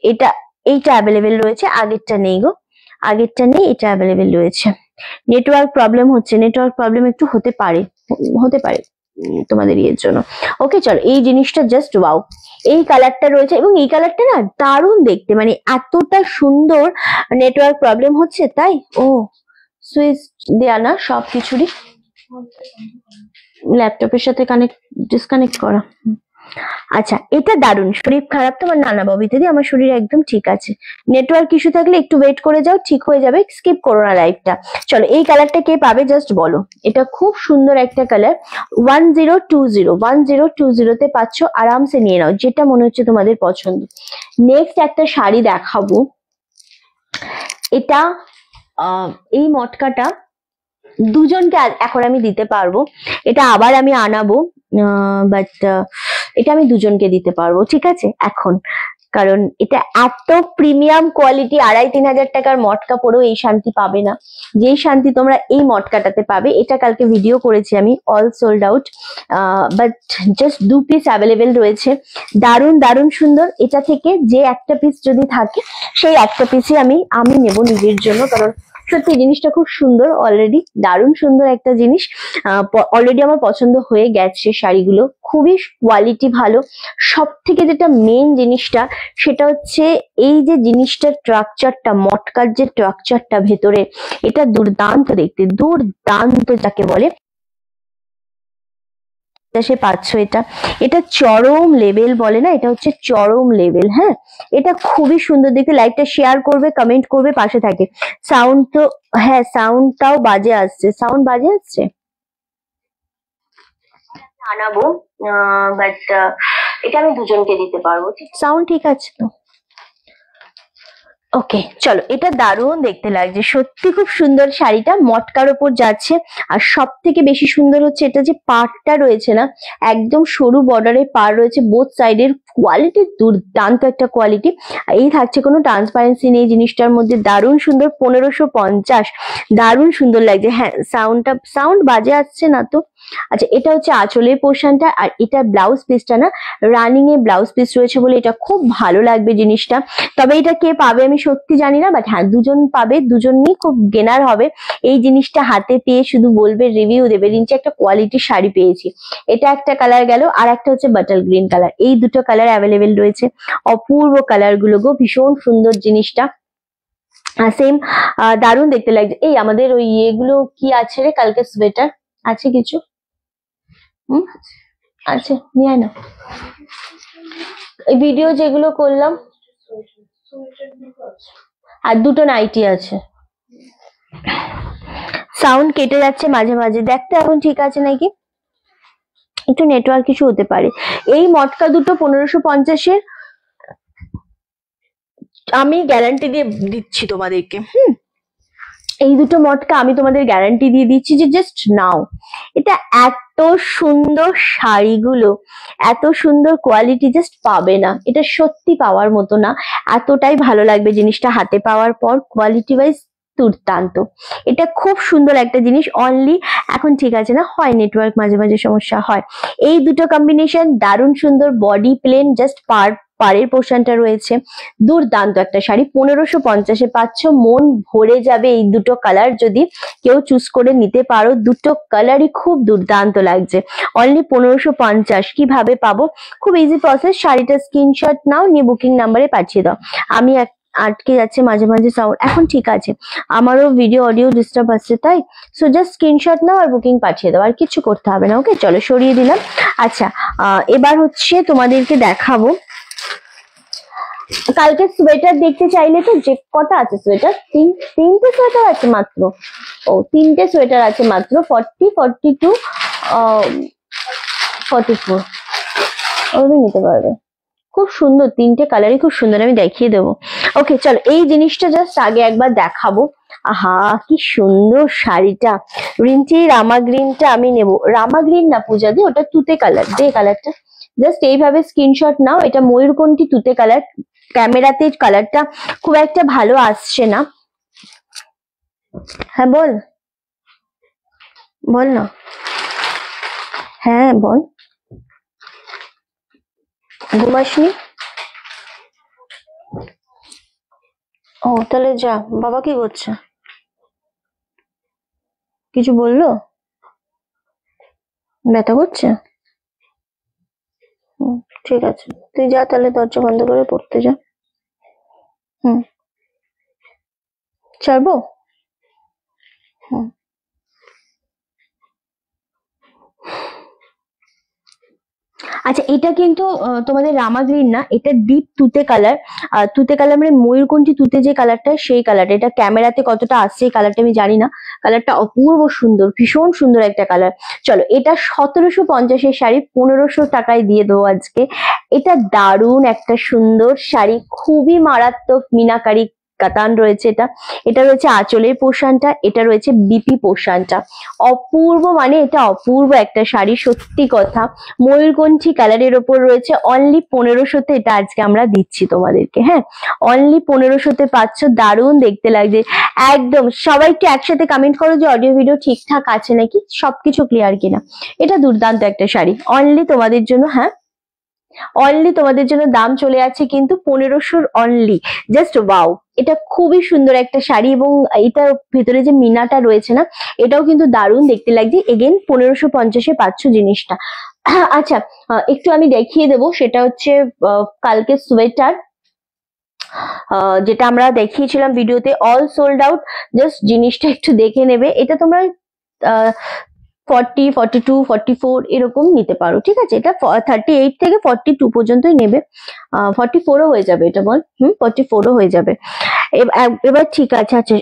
এইটা অ্যাভেলেবেল রয়েছে, আগেরটা নেই গো, আগেরটা নেই, এটা অ্যাভেলেবেল রয়েছে। নেটওয়ার্ক প্রবলেম হচ্ছে, নেটওয়ার্ক প্রবলেম একটু হতে পারে, হতে পারে। তোমাদের ইয়ের জন্য। ওকে চলো, এই জিনিসটা জাস্ট ওয়াও, এই কালারটা রয়েছে এবং এই কালারটা না দারুণ দেখতে, মানে এতটা সুন্দর। নেটওয়ার্ক প্রবলেম হচ্ছে তাই? ও সুইচ দেয়া না সব কিছুরই, ল্যাপটপের সাথে কানেক্ট ডিসকানেক্ট করা। আচ্ছা এটা দারুণ। শরীর খারাপ তোমার? না না ববি দিদি, আমার শরীর একদম ঠিক আছে। নেটওয়ার্ক ইস্যু থাকলে একটু ওয়েট করে যাও, ঠিক হয়ে যাবে, স্কিপ করো না লাইভটা। চলো এই কালারটা কে পাবে জাস্ট বলো। এটা খুব সুন্দর একটা কালার, 1020 তে পাচ্ছ, আরামসে নিয়ে নাও যেটা মনে হচ্ছে তোমাদের পছন্দ। নেক্সট একটা শাড়ি দেখাবো, এটা এই মটকাটা দুজনকে এখন আমি দিতে পারবো, এটা আবার আমি আনাবো, বাট এটা আমি দুজনকে দিতে পারবো, ঠিক আছে এখন। কারণ এটা এত প্রিমিয়াম কোয়ালিটি, 2500-3000 টাকার মটকা পরেও এই শান্তি পাবে না যেই শান্তি তোমরা এই মটকাটাতে পাবে। এটা কালকে ভিডিও করেছি আমি, all sold out, but just 2 piece available রয়েছে। দারুণ দারুণ সুন্দর। এটা থেকে যে একটা পিস যদি থাকে সেই একটা পিসই আমি নেব নিজের জন্য, কারণ সত্যি জিনিসটা খুব সুন্দর, অলরেডি দারুণ সুন্দর একটা জিনিস। অলরেডি আমার পছন্দ হয়ে গেছে শাড়িগুলো, খুবই কোয়ালিটি ভালো। সব থেকে যেটা মেন জিনিসটা সেটা হচ্ছে এই যে জিনিসটার স্ট্রাকচারটা, মটকার যে স্ট্রাকচারটা ভেতরে, এটা দুর্দান্ত দেখতে, দুর্দান্ত যাকে বলে। সে পাচ্ছ, এটা এটা চরম লেভেল বলে না, এটা হচ্ছে চরম লেভেল। হ্যাঁ এটা খুবই সুন্দর দেখতে। লাইভটা শেয়ার করবে, কমেন্ট করবে, পাশে থাকে। সাউন্ড তো হ্যাঁ, সাউন্ডটাও বাজে আসছে, সাউন্ড বাজে আসছে, আনাবো, বাট এটা আমি দুজনকে দিতে পারবো, সাউন্ড ঠিক আছে তো? ওকে চলো, এটা দারুণ দেখতে লাগছে, সত্যি খুব সুন্দর। শাড়িটা মটকার ওপর যাচ্ছে, আর সব থেকে বেশি সুন্দর হচ্ছে এটা যে পাড়টা রয়েছে না, একদম সরু বর্ডারের পাড় রয়েছে, বোথ সাইডের কোয়ালিটি দুর্দান্ত একটা কোয়ালিটি। এই থাকছে, কোনো ট্রান্সপারেন্সি নেই জিনিসটার মধ্যে, দারুণ সুন্দর। 1550, দারুণ সুন্দর লাগছে। হ্যাঁ সাউন্ড বাজে আসছে না তো? আচ্ছা এটা হচ্ছে আঁচলের পোর্শনটা, আর এটা ব্লাউজ পিসটা না রানিং এ ব্লাউজ পিস রয়েছে বলে এটা খুব ভালো লাগবে জিনিসটা। তবে এটা কে পাবে আমি সত্যি জানি না, বাট হ্যাঁ দুজন পাবে, দুজনই খুব গেনার হবে এই জিনিসটা হাতে পেয়ে, শুধু বলবে, রিভিউ দেবে, রিঞ্চি একটা কোয়ালিটির শাড়ি পেয়েছি। এটা একটা কালার গেল, আর একটা হচ্ছে বাটার গ্রিন কালার। এই দুটো কালার অ্যাভেলেবেল রয়েছে, অপূর্ব কালার গুলো গো, ভীষণ সুন্দর জিনিসটা। সেম দারুণ দেখতে লাগছে। এই আমাদের ওই ইয়েগুলো কি আছে রে, কালকে সোয়েটার আছে কিছু? আছে, নিয়ে আয় না। এই ভিডিও যেগুলো করলাম, আর দুটো নাইটি আছে। সাউন্ড কেটে যাচ্ছে মাঝে মাঝে, দেখতে এখন ঠিক আছে নাকি, একটু নেটওয়ার্ক ইস্যু হতে পারে। এই মটকা দুটো 1550-এর আমি গ্যারান্টি দিয়ে দিচ্ছি তোমাদেরকে। এই দুটো মটকা আমি তোমাদের গ্যারান্টি দিয়ে দিচ্ছি যে জাস্ট নাও। এটা এত সুন্দর শাড়িগুলো, এত সুন্দর কোয়ালিটি জাস্ট পাবে না, এটা সত্যি পাওয়ার মতো না। এতটাই ভালো লাগবে জিনিসটা হাতে পাওয়ার পর, কোয়ালিটি ওয়াইজ দুর্দান্ত। এটা খুব সুন্দর একটা জিনিস। অনলি এখন ঠিক আছে না, হয় নেটওয়ার্ক মাঝে মাঝে সমস্যা হয়। এই দুটো কম্বিনেশন দারুণ সুন্দর, বডি প্লেন, জাস্ট পাড়ের পোর্শনটা রয়েছে, দুর্দান্ত একটা শাড়ি। 1550-এ পাচ্ছ, মন ভরে যাবে এই দুটো কালার যদি কেউ চুজ করে নিতে পারো। দুটো কালারই খুব দুর্দান্ত লাগছে। অনলি 1550। কিভাবে পাবো? খুব ইজি প্রসেস, শাড়িটা স্ক্রিনশট নাও, নিয়ে বুকিং নাম্বারে পাঠিয়ে দাও। আমি আটকে যাচ্ছে মাঝে মাঝে সাউন্ড, এখন ঠিক আছে, আমারও ভিডিও অডিও ডিস্টার্ব আসছে তাই। সো জাস্ট স্ক্রিনশট নাও আর বুকিং পাঠিয়ে দাও, আর কিছু করতে হবে না। ওকে চলো সরিয়ে দিলাম। আচ্ছা এবার হচ্ছে তোমাদেরকে দেখাবো, কালকে সোয়েটার দেখতে চাইলে তো যে কটা আছে সোয়েটার, তিনটে সোয়েটার আছে মাত্র। ও তিনটে সোয়েটার আছে মাত্র, 40, 42, 44 ওগুলো নিতে পারবে। খুব সুন্দর, তিনটে কালারই খুব সুন্দর, আমি দেখিয়ে দেবো। ওকে চলো, এই জিনিসটা জাস্ট আগে একবার দেখাবো। আহা কি সুন্দর শাড়িটা, রিন্টি রামা গ্রিনটা আমি নেব। রামা গ্রিন না পূজা দি, ওটা তুতে কালার, দে কালারটা। জাস্ট এইভাবে স্ক্রিনশট নাও, এটা ময়ূরকণ্ঠী তুতে কালার। ক্যামেরাতে কালারটা খুব একটা ভালো আসছে না। হ্যাঁ বল, বল না। হ্যাঁ বল, ঘুমাসনি? ও তাহলে যা, বাবা কি করছে? কিছু বললো? ব্যথা করছে? ঠিক আছে, তুই যা তাহলে, দরজা বন্ধ করে পড়তে যা। হুম, ছাড়বো? হুম। আচ্ছা, এটা কিন্তু তোমাদের রামা গ্রিন না, এটা ডিপ তুতে কালার। তুতে কালার মানে ময়ূরকণ্ঠী তুতে যে কালারটা, সেই কালারটা। এটা ক্যামেরাতে কতটা আসছে এই কালারটা আমি জানি না। কালারটা অপূর্ব সুন্দর, ভীষণ সুন্দর একটা কালার। চলো, এটা 1750-এর শাড়ি 1500 টাকায় দিয়ে দেবো আজকে। এটা দারুণ একটা সুন্দর শাড়ি, খুবই মারাত্মক মিনাকারি কাতান রয়েছে। এটা রয়েছে আঁচলের পোর্শনটা, এটা রয়েছে বিপি পোর্শনটা। অপূর্ব, মানে এটা অপূর্ব একটা শাড়ি, সত্যি কথা। ময়ূরকণ্ঠী কালারের ওপর রয়েছে, অনলি 1500-তে এটা আজকে আমরা দিচ্ছি তোমাদেরকে। হ্যাঁ, অনলি 1500-তে পাচ্ছ। দারুণ দেখতে লাগছে একদম। সবাই একটু একসাথে কমেন্ট করো যে অডিও ভিডিও ঠিকঠাক আছে নাকি, সবকিছু ক্লিয়ার কিনা। এটা দুর্দান্ত একটা শাড়ি, অনলি তোমাদের জন্য। হ্যাঁ, অনলি তোমাদের জন্য দাম চলে যাচ্ছে কিন্তু 1500 অনলি। জাস্ট ওয়াও, এটা খুবই সুন্দর একটা শাড়ি, এবং এটার ভেতরে যে মিনাটা রয়েছে না, এটাও কিন্তু দারুণ দেখতে লাগছে। এগেন 1550-এ পাচ্ছ জিনিসটা। আচ্ছা, একটু আমি দেখিয়ে দেবো, সেটা হচ্ছে কালকে সোয়েটার, যেটা আমরা দেখিয়েছিলাম ভিডিওতে, অল সোল্ড আউট। জাস্ট জিনিসটা একটু দেখে নেবে। এটা তোমরা 40, 42, 44 এরকম নিতে পারো, ঠিক আছে। এটা 38 থেকে 42 পর্যন্তই নেবে। 44ও হয়ে যাবে এটা, বল। 44ও হয়ে যাবে। এবার ঠিক আছে। আচ্ছা,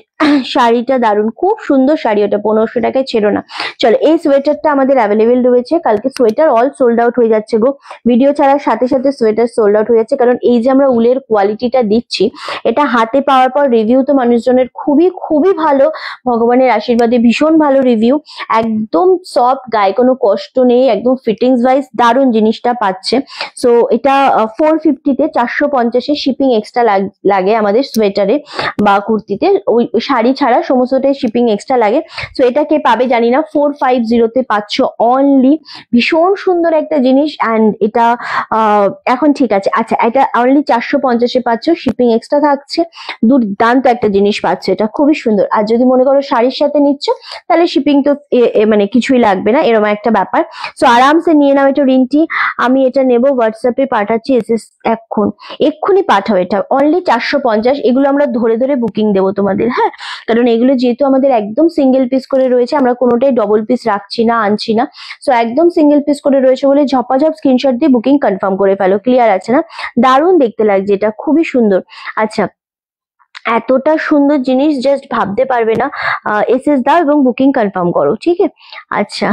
শাড়িটা দারুণ, খুব সুন্দর শাড়ি, ওটা 1500 টাকায় ছেড়ো না। চলো, এই সোয়েটারটা আমাদের অ্যাভেলেবেল রয়েছে। কালকে সোয়েটার অল সোল্ড আউট হয়ে যাচ্ছে গো। ভিডিও ছাড়ার সাথে সাথে সোয়েটার সোল্ড আউট হয়ে যাচ্ছে, কারণ এই যে আমরা উলের কোয়ালিটিটা দিচ্ছি, এটা হাতে পাওয়ার পর রিভিউ তো মানুষজনের খুবই খুবই ভালো, ভগবানের আশীর্বাদে ভীষণ ভালো রিভিউ। একদম সফট, গায়ে কোনো কষ্ট নেই, একদম ফিটিংস ওয়াইজ দারুণ জিনিসটা পাচ্ছে। সো এটা 450-তে, 450-এ শিপিং এক্সট্রা লাগে আমাদের সোয়েটারে বা কুর্তিতে। ওই শাড়ি ছাড়া সমস্তটাই শিপিং এক্সট্রা লাগে। সো এটা কে পাবে জানি না, 450-তে পাচ্ছ অনলি। ভীষণ সুন্দর একটা জিনিস। অ্যান্ড এটা এখন ঠিক আছে। আচ্ছা, এটা অনলি 450-এ পাচ্ছ, শিপিং এক্সট্রা থাকছে। দুর্দান্ত একটা জিনিস পাচ্ছ, এটা খুবই সুন্দর। আর যদি মনে করো শাড়ির সাথে নিচ্ছ, তাহলে শিপিং তো মানে কিছুই লাগবে না, এরকম একটা ব্যাপার। সো আরামসে নিয়ে নাও এটা রিন্টি। আমি এটা নেব, হোয়াটসঅ্যাপে পাঠাচ্ছি, এসএস এক্ষুনি পাঠাও। এটা অনলি 450। এগুলো আমরা ধরে ধরে বুকিং দেবো তোমাদের। হ্যাঁ, কারণ এগুলো যেহেতু আমাদের একদম সিঙ্গেল পিস করে রয়েছে, আমরা কোনোটাই ডবল পিস রাখছি না, আনছি না। সো একদম সিঙ্গেল পিস করে রয়েছে বলে ঝপাঝপ স্ক্রিনশট দিয়ে বুকিং কনফার্ম করে ফেলো। ক্লিয়ার আছে না? দারুণ দেখতে লাগছে, এটা খুবই সুন্দর। আচ্ছা, এতটা সুন্দর জিনিস জাস্ট ভাবতে পারবে না। এসএস দাও এবং বুকিং কনফার্ম করো, ঠিক আছে? আচ্ছা,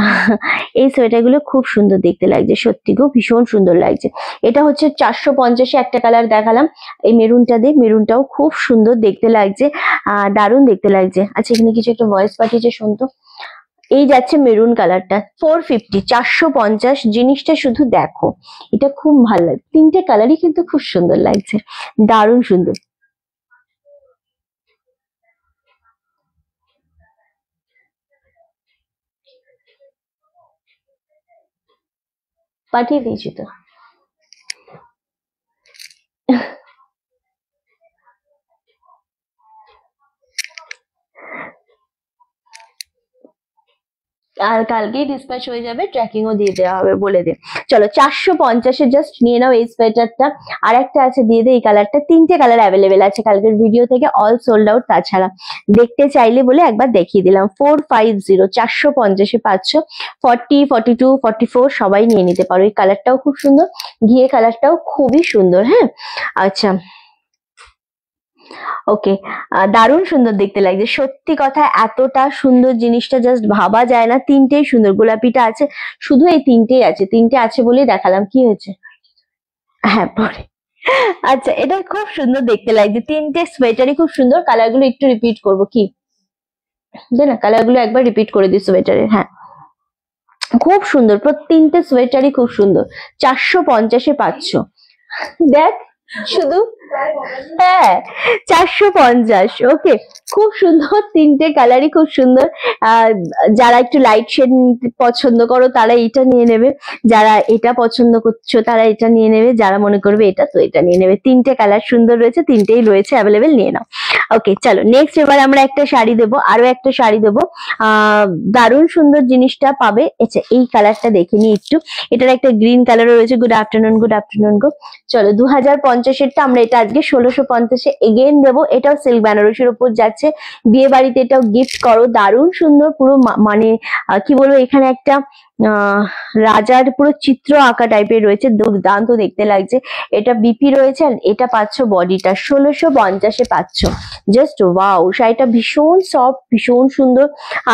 এই সোয়েটার গুলো খুব সুন্দর দেখতে লাগছে, সত্যি গো, ভীষণ সুন্দর লাগছে। এটা হচ্ছে 450-এ একটা কালার দেখালাম, এই মেরুনটা দিয়ে, মেরুনটাও খুব সুন্দর দেখতে লাগছে, দারুণ দেখতে লাগছে। আচ্ছা, এখানে কিছু একটা ভয়েস পাঠিয়েছে, শুনতো। এই যাচ্ছে মেরুন কালারটা, 450, 450 জিনিসটা শুধু দেখো, এটা খুব ভালো লাগে। তিনটে কালারই কিন্তু খুব সুন্দর লাগছে, দারুণ সুন্দর। পাঠিয়ে দিয়েছি তো। আর কালকেই ডিসপ্যাচ হয়ে যাবে, ট্র্যাকিং ও দিয়ে দেওয়া হবে, বলে দে। চলো, 450-এ জাস্ট নিয়ে নাও এই সোয়েটারটা। আর একটা আছে, দিয়ে দে এই কালারটা। তিনটে কালার অ্যাভেলেবেল আছে কালকের ভিডিও থেকে, অল সোল্ড আউট। তাছাড়া দেখতে চাইলে বলে একবার দেখিয়ে দিলাম। 450, 450-এ পাচ্ছ। 40, 42, 44 সবাই নিয়ে নিতে পারো। এই কালারটাও খুব সুন্দর, ঘিয়ে কালারটাও খুবই সুন্দর। হ্যাঁ, আচ্ছা, ওকে। দারুণ সুন্দর দেখতে লাগছে, সত্যি কথা। এতটা সুন্দর জিনিসটা জাস্ট ভাবা যায় না। তিনটেই সুন্দর, গোলাপিটা আছে, শুধু এই তিনটেই আছে, তিনটে আছে বলেই দেখালাম। কি হয়েছে? হ্যাঁ, পরে। আচ্ছা, এটা খুব সুন্দর দেখতে লাগছে, তিনটে সোয়েটারই খুব সুন্দর। কালার গুলো একটু রিপিট করবো কি, দে না, কালার গুলো একবার রিপিট করে দিই সোয়েটারের। হ্যাঁ, খুব সুন্দর, তিনটে সোয়েটারই খুব সুন্দর। 450-এ পাচ্ছ, দেখ শুধু হ্যাঁ 450। ওকে, খুব সুন্দর, তিনটে কালারই খুব সুন্দর। যারা একটু লাইট শেড পছন্দ করো তারা এটা নিয়ে নেবে, যারা এটা পছন্দ করছো তারা এটা নিয়ে নেবে, যারা মনে করবে এটা তো এটা নিয়ে নেবে। তিনটে কালার সুন্দর রয়েছে, তিনটেই রয়েছে অ্যাভেলেবেল, নিয়ে নাও। ওকে চলো নেক্সট, এবার আমরা একটা শাড়ি দেবো, আরো একটা শাড়ি দেবো। দারুণ সুন্দর জিনিসটা পাবে। আচ্ছা এই কালারটা দেখে নি একটু, এটার একটা গ্রিন কালারও রয়েছে। গুড আফটারনুন, গুড আফটারনুন গো। চলো 2050-এরটা আমরা এটা আজকে 1650-এ এগেইন দেবো। এটাও সিল্ক বেনারসির উপর যাচ্ছে, বিয়ে বাড়িতে এটাও গিফট করো। দারুণ সুন্দর, পুরো মানে কি বলবো, এখানে একটা রাজার পুরো চিত্র আঁকা টাইপের রয়েছে, দুর্দান্ত দেখতে লাগছে। এটা বিপি রয়েছে, আর এটা পাচ্ছ বডিটা 1650-এ পাচ্ছ। জাস্ট ওয়াও, শাড়িটা ভীষণ সফট, ভীষণ সুন্দর,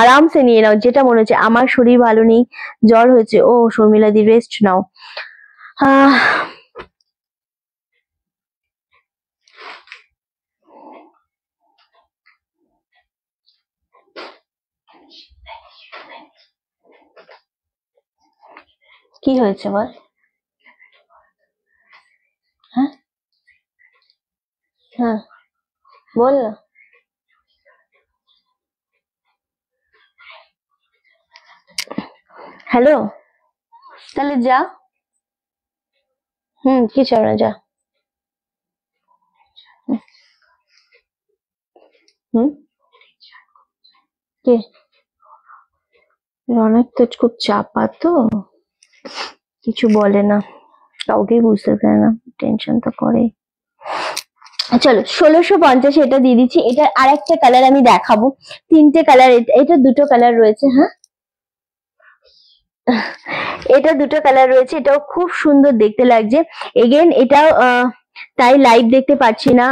আরামসে নিয়ে নাও। যেটা মনে হচ্ছে আমার শরীর ভালো নেই, জ্বর হয়েছে, ও শর্মিলা দি রেস্ট নাও। কি হয়েছে বল? হ্যাঁ হ্যাঁ বল না। হ্যালো, তাহলে যা। কিছু হবে না, যা। হুম, কে? রনক তো খুব চাপা, তো কিছু বলে না, কাউকেই বুঝতে দেয় না, টেনশন তো করে। চলো 1650 এটা দিয়ে দিচ্ছি। এটা আর একটা কালার আমি দেখাবো, তিনটে কালার, এটা দুটো কালার রয়েছে। হ্যাঁ এটা দুটো কালার রয়েছে, এটাও খুব সুন্দর দেখতে লাগছে। এগেন এটাও তাই লাইভ দেখতে পাচ্ছি না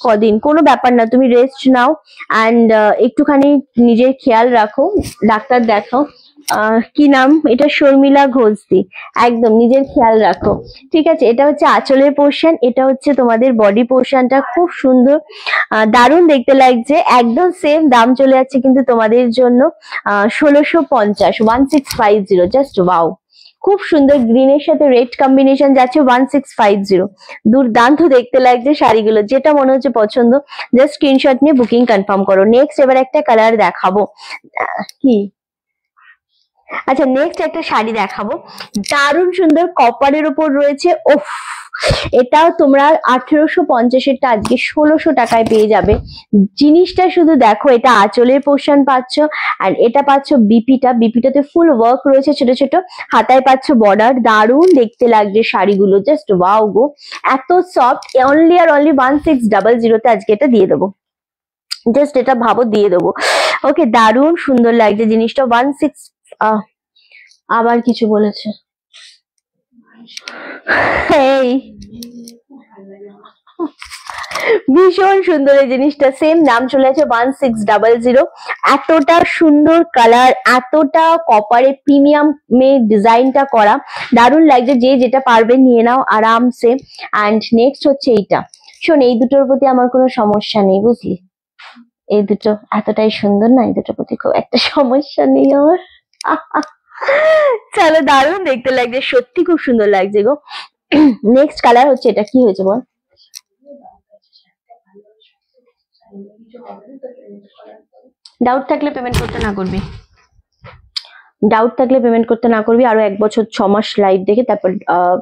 কদিন, কোনো ব্যাপার না, তুমি রেস্ট নাও অ্যান্ড একটুখানি নিজের খেয়াল রাখো, ডাক্তার দেখাও। কি নাম এটা? শর্মিলা ঘোষদি। একদম নিজের খেয়াল রাখো, ঠিক আছে? এটা হচ্ছে আঁচলের পোর্শন, এটা হচ্ছে তোমাদের বডি পোর্শনটা, খুব সুন্দর, দারুণ দেখতে লাগছে। একদম সেম দাম চলে যাচ্ছে কিন্তু তোমাদের জন্য 1650, 1650, জাস্ট ওয়াও, খুব সুন্দর। গ্রিনের সাথে রেড কম্বিনেশন যাচ্ছে, 1650, দুর্দান্ত দেখতে লাগছে শাড়িগুলো। যেটা মনে হচ্ছে পছন্দ, জাস্ট স্ক্রিনশট নিয়ে বুকিং কনফার্ম করো। নেক্সট এবার একটা কালার দেখাবো। কি? আচ্ছা নেক্সট একটা শাড়ি দেখাবো, দারুণ সুন্দর, কপারের উপর রয়েছে। ওফ, এটাও তোমরা 1850-এরটা আজকে 1600 টাকায় পেয়ে যাবে। জিনিসটা শুধু দেখো, এটা আঁচলের পোর্শন পাচ্ছ, আর এটা পাচ্ছ বিপিটাতে ফুল ওয়ার্ক রয়েছে, ছোট ছোট হাতায় পাচ্ছ বর্ডার। দারুণ দেখতে লাগছে শাড়িগুলো, জাস্ট ওয়াও গো, এত সফট। অনলি আর অনলি 1600-তে আজকে এটা দিয়ে দেবো, জাস্ট এটা ভাবো দিয়ে দেবো। ওকে, দারুণ সুন্দর লাগছে জিনিসটা। 16 আবার কিছু বলেছে, এই ভীষণ সুন্দর এই জিনিসটা, সেম নাম চলে আছে 1600। এতটা সুন্দর কালার, এতটা কপারে প্রিমিয়াম ডিজাইনটা করা, দারুণ লাগছে। যে যেটা পারবে নিয়ে নাও আরামসে। অ্যান্ড নেক্সট হচ্ছে এইটা। শোন, এই দুটোর প্রতি আমার কোনো সমস্যা নেই, বুঝলি? এই দুটো এতটাই সুন্দর না, এই দুটোর প্রতি খুব একটা সমস্যা নেই আমার। চলো, দারুণ দেখতে লাগছে, সত্যি খুব সুন্দর লাগছে গো। নেক্সট কালার হচ্ছে এটা, কি হয়েছে বল? ডাউট থাকলে পেমেন্ট করতে না করবি, ডাউট থাকলে পেমেন্ট করতে না করবি, আরো 1 বছর 6 মাস লাইভ দেখে তারপর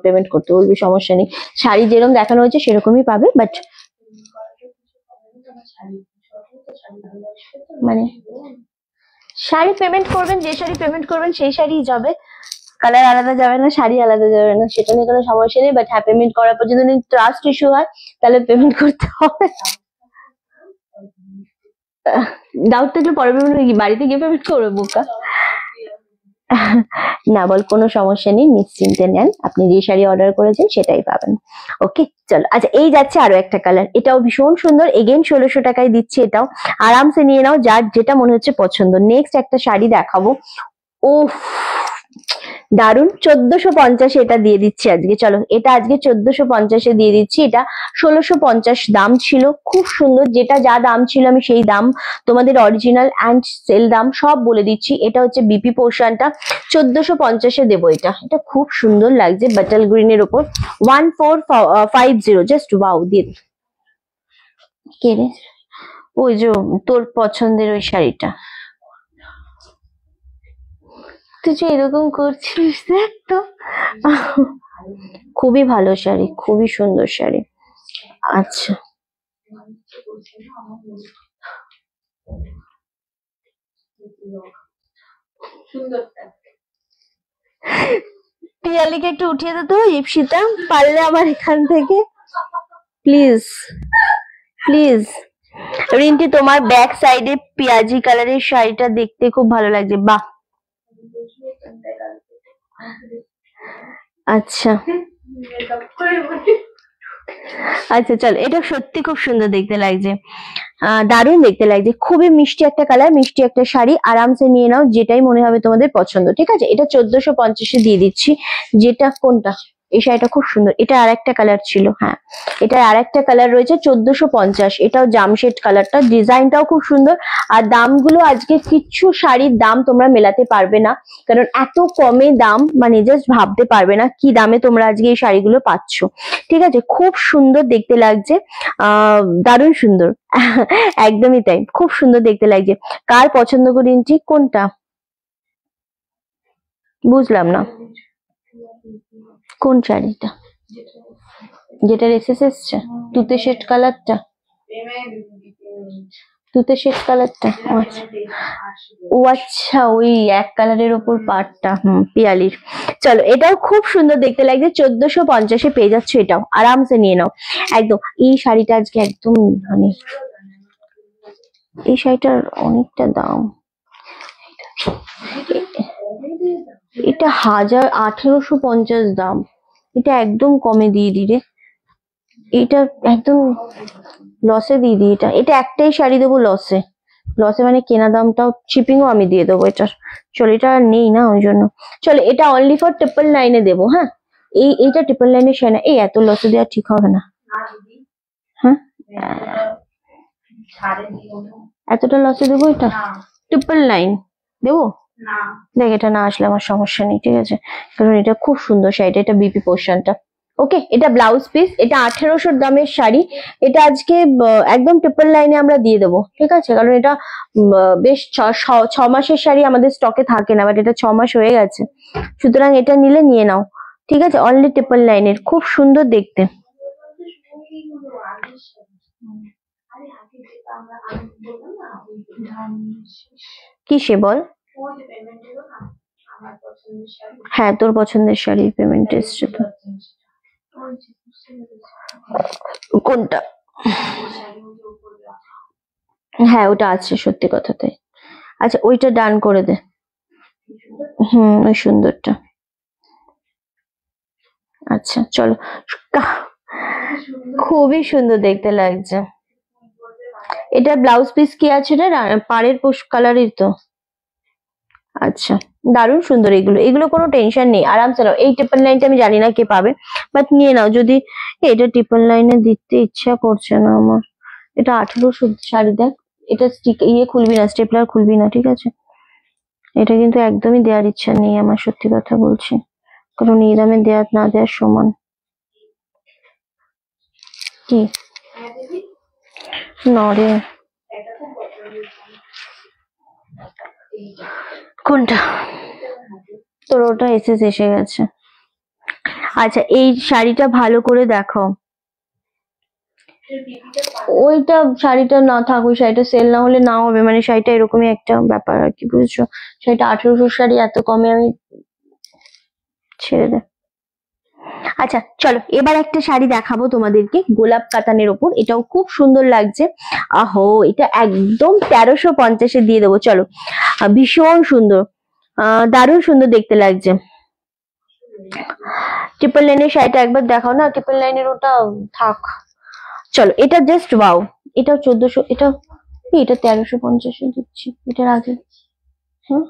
পেমেন্ট করতে বলবি, সমস্যা নেই। শাড়ি যেরকম দেখানো হয়েছে সেরকমই পাবে, বাট মানে শাড়ি পেমেন্ট করবেন, যে শাড়ি পেমেন্ট করবেন সেই শাড়ি যাবে, কালার আলাদা যাবে না, শাড়ি আলাদা যাবে না, সেটা নিয়ে কোনো সমস্যা নেই। বাট হ্যাঁ, পেমেন্ট করার পর যদি ট্রাস্ট ইস্যু হয় তাহলে পেমেন্ট করতে হবে। ডাউট থাকলে পরে পেমেন্ট বাড়িতে গিয়ে পেমেন্ট করবে বোকা। না বল, কোনো সমস্যা নেই, নিশ্চিন্তে নেন, আপনি যে শাড়ি অর্ডার করেছেন সেটাই পাবেন। ওকে চলো, আচ্ছা এই যাচ্ছে আরো একটা কালার, এটাও ভীষণ সুন্দর, এগেন 1600 টাকায় দিচ্ছি। এটাও আরামসে নিয়ে নাও, যার যেটা মনে হচ্ছে পছন্দ। নেক্সট একটা শাড়ি দেখাবো, ও দারুন, 1450 এটা দিয়ে দিচ্ছি আজকে। চলো, এটা আজকে 1450-এ দিয়ে দিচ্ছি, এটা 1650 দাম ছিল। খুব সুন্দর, যেটা যা দাম ছিল আমি সেই দাম তোমাদের অরিজিনাল অ্যান্ড সেল দাম সব বলে দিচ্ছি। এটা হচ্ছে বিপি পোর্শনটা, 1450-এ দেবো এটা। এটা খুব সুন্দর লাগছে, বাটাল গ্রিনের উপর, 1450, জাস্ট ওয়াও দিয়ে কে রে? ওই যে তোর পছন্দের ওই শাড়িটা, তুই যে এরকম করছিস দেখ তো। খুবই ভালো শাড়ি, খুবই সুন্দর শাড়ি। আচ্ছা, পিয়ালিকে একটু উঠিয়ে দে তো ইপসিতা, পারলে আমার এখান থেকে, প্লিজ প্লিজ। রিন্টি, তোমার ব্যাক সাইডে পেঁয়াজি কালারের শাড়িটা দেখতে খুব ভালো লাগছে, বাহ। আচ্ছা আচ্ছা, চলো, এটা সত্যি খুব সুন্দর দেখতে লাগছে, দারুণ দেখতে লাগছে, খুবই মিষ্টি একটা কালার, মিষ্টি একটা শাড়ি, আরামসে নিয়ে নাও, যেটাই মনে হবে তোমাদের পছন্দ। ঠিক আছে, এটা 1450-এ দিয়ে দিচ্ছি। যেটা কোনটা? এই শাড়িটা খুব সুন্দর, এটা আর একটা কালার ছিল, হ্যাঁ এটা আর একটা কালার রয়েছে, 1450। এটাও জামশেড কালারটা, ডিজাইনটাও খুব সুন্দর। আর দামগুলো আজকে কিছু শাড়ির দাম তোমরা মেলাতে পারবে না, কারণ এত কমে দাম, মানে জাস্ট ভাবতে পারবে না কি দামে তোমরা আজকে এই শাড়িগুলো পাচ্ছ। ঠিক আছে, খুব সুন্দর দেখতে লাগছে, দারুণ সুন্দর। একদমই তাই, খুব সুন্দর দেখতে লাগছে। কার পছন্দ করি ঠিক কোনটা বুঝলাম না, কোন শাড়িটা? যেটা এসেস এসছে তুতে শেড কালারটা, তুতে শেড কালারটা, ও আচ্ছা, ওই এক কালারের ওপর পাড়টা, পিয়ালির। চলো, এটাও খুব সুন্দর দেখতে লাগছে, 1450-এ পেয়ে যাচ্ছ, এটাও আরামসে নিয়ে নাও একদম। এই শাড়িটা আজকে একদম মানে, এই শাড়িটার অনেকটা দাম, এটা 1850 দাম, এটা একদম কমে দিয়ে দিরে, এটা একদম লসে দিয়ে দিই, এটা একটাই শাড়ি দেবো লসে, লসে মানে কেনা দামটাও, শিপিংও আমি দিয়ে দেবো এটার। চলো, এটা আর নেই না ওই জন্য, চলো এটা অনলি ফর 999-এ দেবো, হ্যাঁ এইটা 999-এর শাড়ি না, এই এত লসে দেওয়া ঠিক হবে না, হ্যাঁ এতটা লসে দেবো, এটা 999 দেবো, দেখ এটা না আসলে আমার সমস্যা নেই, ঠিক আছে, কারণ এটা খুব সুন্দর শাড়িটা, এটা বিপি পোর্শনটা। ওকে, এটা ব্লাউজ পিস, এটা 1800 দামের শাড়ি, এটা আজকে একদম 999-এ আমরা দিয়ে দেবো, ঠিক আছে, কারণ এটা বেশ 6 মাসের শাড়ি আমাদের স্টকে থাকে না, বাট এটা 6 মাস হয়ে গেছে, সুতরাং এটা নিলে নিয়ে নাও, ঠিক আছে, অনলি 999-এর, খুব সুন্দর দেখতে। কিসে বল? হ্যাঁ, তোর পছন্দের শাড়ির পেমেন্ট এসছে তো, কোনটা? হ্যাঁ ওটা আছে, সত্যি কথা তাই। আচ্ছা, ওইটা ডান করে দে, ওই সুন্দরটা। আচ্ছা চলো, খুবই সুন্দর দেখতে লাগছে। এটা ব্লাউজ পিস কি আছে রে? পাড়ের কালারের তো। আচ্ছা, দারুণ সুন্দর, এগুলো কোনো টেনশন নেই, আরামসে নাও। এই 999-টা আমি জানি না কে পাবে, বাট নিয়ে নাও। যদি এটা 999-এ দিতে ইচ্ছা করছে না আমার, এটা 1800 শাড়ি, দেখ এটা খুলবি না, স্টেপলার খুলবি না, ঠিক আছে, এটা কিন্তু একদমই দেওয়ার ইচ্ছা নেই আমার, সত্যি কথা বলছি, কারণ এই দামে দেওয়া না দেওয়ার সমান। কি নরে, কোনটা? তোর ওটা এসে গেছে। আচ্ছা, এই শাড়িটা ভালো করে দেখো, ওইটা শাড়িটা না থাক, ওই শাড়িটা সেল না হলে না হবে, মানে শাড়িটা এরকমই একটা ব্যাপার আর কি, বুঝছো, শাড়িটা 1800 শাড়ি এত কমে আমি ছেড়ে দে। আচ্ছা চলো, এবার একটা শাড়ি দেখাবো তোমাদেরকে, গোলাপ কাতানের ওপর, এটাও খুব সুন্দর লাগছে। আহো, এটা একদম 1350-এ দিয়ে দেবো, চলো, ভীষণ সুন্দর, দারুণ সুন্দর দেখতে লাগছে। 999-এর শাড়িটা একবার দেখাও না, 999-এর ওটা থাক, চলো এটা জাস্ট ওয়াও, এটাও 1400, এটা 1350-এ দিচ্ছি, এটার আগে, হ্যাঁ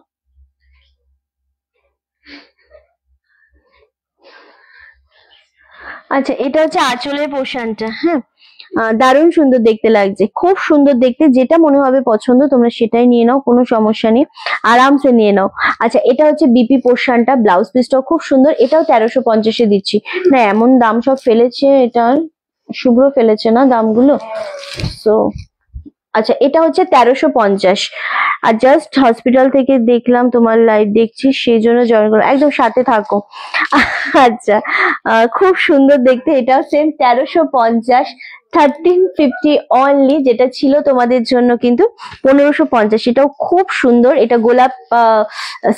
আচ্ছা, এটা হচ্ছে আঁচলের পোর্শনটা, হ্যাঁ দারুণ সুন্দর দেখতে লাগছে, খুব সুন্দর দেখতে, যেটা মনে হবে পছন্দ তোমরা সেটাই নিয়ে নাও, কোনো সমস্যা নেই, আরামসে নিয়ে নাও। আচ্ছা, এটা হচ্ছে বিপি পোর্শনটা, ব্লাউজ পিসটাও খুব সুন্দর, এটাও 1350-এ দিচ্ছি, না এমন দাম সব ফেলেছে এটার, শুভ্র ফেলেছে না দামগুলো। সো আচ্ছা, এটা হচ্ছে 1350। আর জাস্ট হসপিটাল থেকে দেখলাম তোমার লাইভ দেখছি, সেই জন্য জয়েন করো, একদম সাথে থাকো। আচ্ছা, খুব সুন্দর দেখতে, এটাও সেম 1350, 1350 অনলি, যেটা ছিল তোমাদের জন্য কিন্তু 1550। এটাও খুব সুন্দর, এটা গোলাপ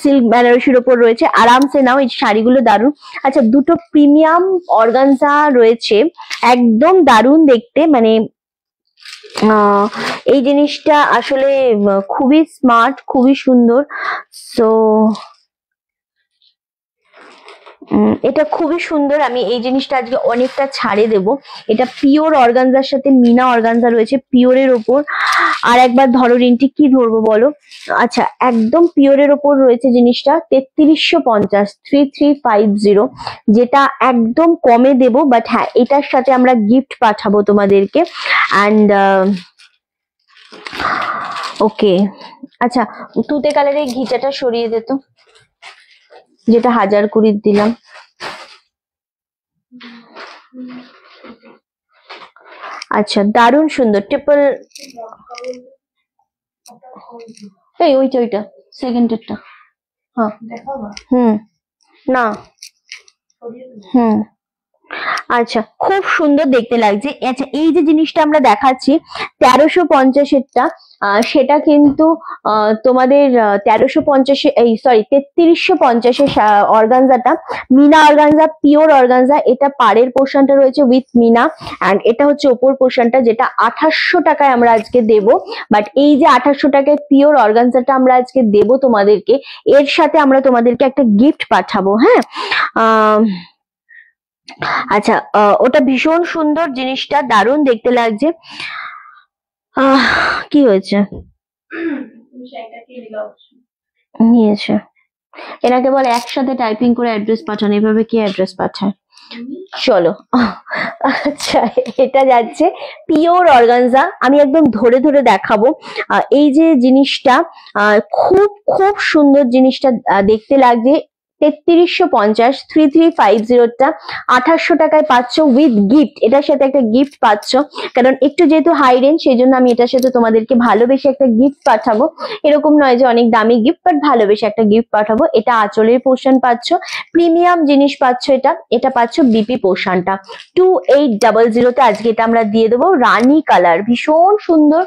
সিল্ক বেনারসির ওপর রয়েছে, আরামসে নাও, এই শাড়িগুলো দারুণ। আচ্ছা, দুটো প্রিমিয়াম অর্গানজা রয়েছে, একদম দারুণ দেখতে, মানে এই জিনিসটা আসলে খুবই স্মার্ট, খুবই সুন্দর। সো এটা খুবই সুন্দর, আমি এই জিনিসটা আজকে অনেকটা ছাড়ে দেব। এটা পিওর অর্গানজার সাথে মিনা অর্গানজা রয়েছে, পিওরের ওপর। আর একবার ধরো রিন্টি, কি ধরবো বলো? আচ্ছা, একদম পিওরের ওপর রয়েছে জিনিসটা, 3350, 3350, যেটা একদম কমে দেব। বাট হ্যাঁ, এটার সাথে আমরা গিফট পাঠাবো তোমাদেরকে। অ্যান্ড ওকে, আচ্ছা, তুতে কালারের ঘিচাটা সরিয়ে দে তো, যেটা 1020 দিলাম। আচ্ছা, দারুণ সুন্দর ট্রিপল, এই ওইটা সেকেন্ডেরটা, হ্যাঁ, না, আচ্ছা, খুব সুন্দর দেখতে লাগছে। আচ্ছা, এই যে জিনিসটা আমরা দেখাচ্ছি 1350-এরটা, সেটা কিন্তু তোমাদের 1350, এই সরি 3350-এর অর্গানজাটা, মিনা অর্গানজা, পিওর অর্গানজা। এটা পাড়ের পোর্শনটা রয়েছে উইথ মিনা, অ্যান্ড এটা হচ্ছে ওপর পোর্শনটা, যেটা 2800 টাকায় আমরা আজকে দেব। বাট এই যে 2800 টাকায় পিওর অর্গানজাটা আমরা আজকে দেব তোমাদেরকে, এর সাথে আমরা তোমাদেরকে একটা গিফট পাঠাবো। হ্যাঁ, আচ্ছা, ওটা ভীষণ সুন্দর, জিনিসটা দারুণ দেখতে লাগছে। কি হয়েছে? নিয়েছে, এনাকে বলে একসাথে টাইপিং করে অ্যাড্রেস পাঠান, এভাবে কি অ্যাড্রেস পাঠায়? চলো, আচ্ছা, এটা যাচ্ছে পিওর অর্গানজা, আমি একদম ধরে ধরে দেখাবো। এই যে জিনিসটা খুব খুব সুন্দর, জিনিসটা দেখতে লাগছে। 3350, 3350টা 2800 টাকায় পাচ্ছ উইথ গিফট। এটার সাথে একটা গিফট পাচ্ছ, কারণ একটু যেহেতু হাই রেঞ্জ, সেই জন্য আমি এটার সাথে তোমাদেরকে ভালোবেসে একটা গিফট পাঠাবো। এরকম নয় যে অনেক দামি গিফট, বাট ভালোবেসে একটা গিফট পাঠাবো। এটা আঁচলের পোর্শন পাচ্ছ, প্রিমিয়াম জিনিস পাচ্ছ। এটা পাচ্ছ বিপি পোর্শনটা 2800-তে আজকে এটা আমরা দিয়ে দেবো। রানী কালার, ভীষণ সুন্দর,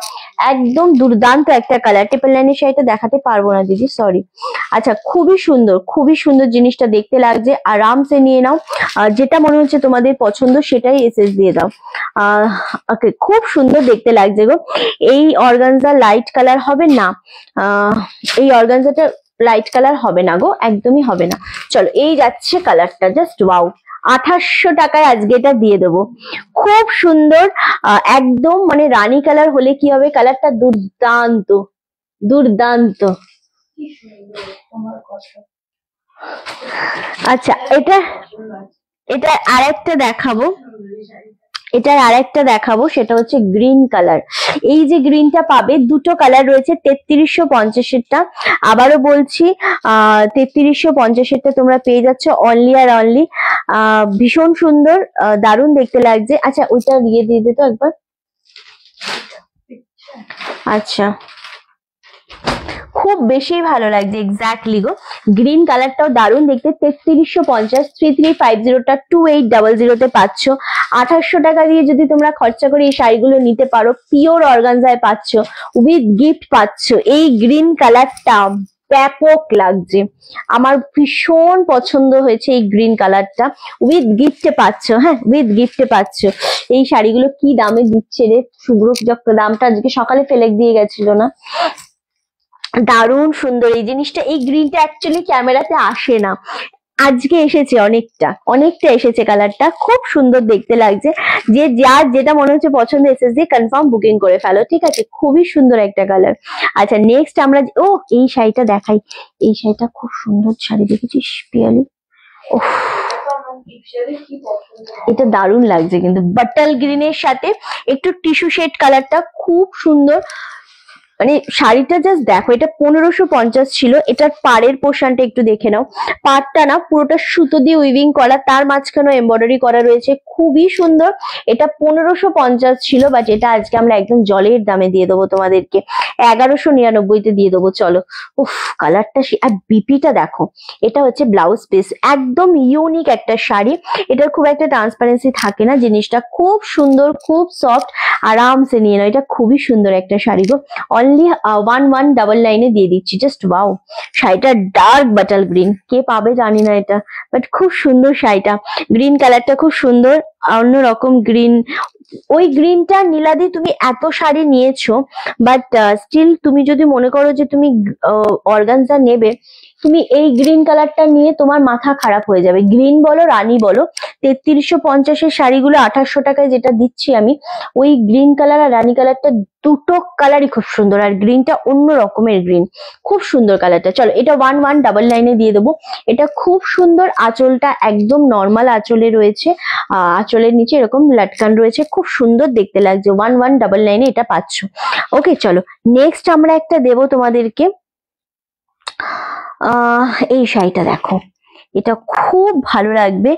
একদম দুর্দান্ত একটা কালার। ট্রিপল লাইনের শাড়িটা দেখাতে পারবো না দিদি, সরি। আচ্ছা, খুবই সুন্দর, খুবই সুন্দর জিনিসটা দেখতে লাগছে, আরামসে নিয়ে নাও। যেটা মনে হচ্ছে তোমাদের পছন্দ সেটাই এসএস দিয়ে দাও। ওকে, খুব সুন্দর দেখতে লাগছে গো। এই অর্গানজা লাইট কালার হবে না, এই অর্গানজাটা লাইট কালার হবে না গো, একদমই হবে না। চলো, এই যাচ্ছে কালারটা, জাস্ট ওয়াও। 2800 টাকায় আজকে এটা দিয়ে দেবো, খুব সুন্দর। একদম মানে রানী কালার হলে কি হবে, কালারটা দুর্দান্ত, দুর্দান্ত। আচ্ছা, এটা আরেকটা দেখাবো, এটার আরেকটা দেখাবো, সেটা হচ্ছে গ্রিন কালার। এই যে গ্রিনটা পাবে, দুটো কালার রয়েছে, 3350-এরটা, আবারও বলছি 3350-এরটা তোমরা পেয়ে যাচ্ছ অনলি আর অনলি। ভীষণ সুন্দর, দারুণ দেখতে লাগছে। আচ্ছা, ওইটা দিয়ে দিতে তো একবার। আচ্ছা, খুব বেশি ভালো লাগছে, এক্স্যাক্টলি গো। গ্রিন কালারটাও দারুণ দেখতে। 3350, 3350টা 2800-তে পাচ্ছ। 2800 টাকা দিয়ে যদি তোমরা খরচা করে এই শাড়িগুলো নিতে পারো, পিওর অর্গানজায় পাচ্ছ, উইথ গিফট পাচ্ছ। এই গ্রিন কালারটা ব্যাপক লাগছে, আমার ভীষণ পছন্দ হয়েছে এই গ্রিন কালারটা। উইথ গিফটে পাচ্ছ, হ্যাঁ, উইথ গিফটে পাচ্ছ। এই শাড়িগুলো কি দামে দিচ্ছে রে শুভ্র, দামটা আজকে সকালে ফেলে দিয়ে গেছিল না? দারুণ সুন্দর এই জিনিসটা। এই গ্রিনটা অ্যাকচুয়ালি ক্যামেরাতে আসে না, আজকে এসেছে, অনেকটা অনেকটা এসেছে। কালারটা খুব সুন্দর দেখতে লাগছে। যে যার যেটা মনে হচ্ছে পছন্দ, এসএস দিয়ে কনফার্ম বুকিং করে ফেলো, ঠিক আছে? খুবই সুন্দর একটা কালার। আচ্ছা, নেক্সট আমরা এই শাড়িটা দেখাই। এই শাড়িটা খুব সুন্দর শাড়ি, দেখেছিস পিয়ালি? ওহ, এটা দারুণ লাগছে কিন্তু, বাটল গ্রিনের সাথে একটু টিস্যু শেড কালারটা খুব সুন্দর। মানে শাড়িটা জাস্ট দেখো, এটা 1550 ছিল। এটার পাড়ের পোর্শনটা একটু দেখে নাও, পাড়টা না পুরোটা সুতো দিয়ে উইভিং করা, তার মাঝখানে এমব্রয়ডারি করা রয়েছে, খুবই সুন্দর। এটা 1550 ছিল, বাট এটা আজকে আমরা একদম জলের দামে দিয়ে দেবো তোমাদেরকে, 1199-তে দিয়ে দেবো। চলো, উফ কালারটা, আর বিপিটা দেখো। এটা হচ্ছে ব্লাউজ পিস, একদম ইউনিক একটা শাড়ি। এটার খুব একটা ট্রান্সপারেন্সি থাকে না, জিনিসটা খুব সুন্দর, খুব সফট, আরামসে নিয়ে নাও। এটা খুবই সুন্দর একটা শাড়ি গো, অনলি 1199-এ দিয়ে দিচ্ছি। জাস্ট ওয়াও, শাড়িটা ডার্ক বাটাল গ্রিন, কে পাবে জানি না এটা, বাট খুব সুন্দর শাড়িটা। গ্রিন কালারটা খুব সুন্দর, অন্যরকম গ্রিন। ওই গ্রিনটা নীলাদি তুমি এত শাড়ি নিয়েছো, বাট স্টিল তুমি যদি মনে করো যে তুমি অর্গানজা নেবে, তুমি এই গ্রিন কালারটা নিয়ে তোমার মাথা খারাপ হয়ে যাবে। গ্রিন বলো, রানী বলো, 3350-এর শাড়িগুলো 2800 টাকায় যেটা দিচ্ছি আমি, ওই গ্রিন কালার আর রানী কালারটা দুটো কালারই খুব সুন্দর, আর গ্রিনটা অন্য রকমের গ্রিন, খুব সুন্দর কালারটা। চলো, এটা 1199-এ দিয়ে দেবো। এটা খুব সুন্দর, আঁচলটা একদম নর্মাল আঁচলে রয়েছে, আঁচলের নিচে এরকম লাটকান রয়েছে, খুব সুন্দর দেখতে লাগছে। 1199-এ এটা পাচ্ছ। ওকে, চলো নেক্সট আমরা একটা দেবো তোমাদেরকে। এই শাড়িটা দেখো, এটা খুব ভালো লাগবে,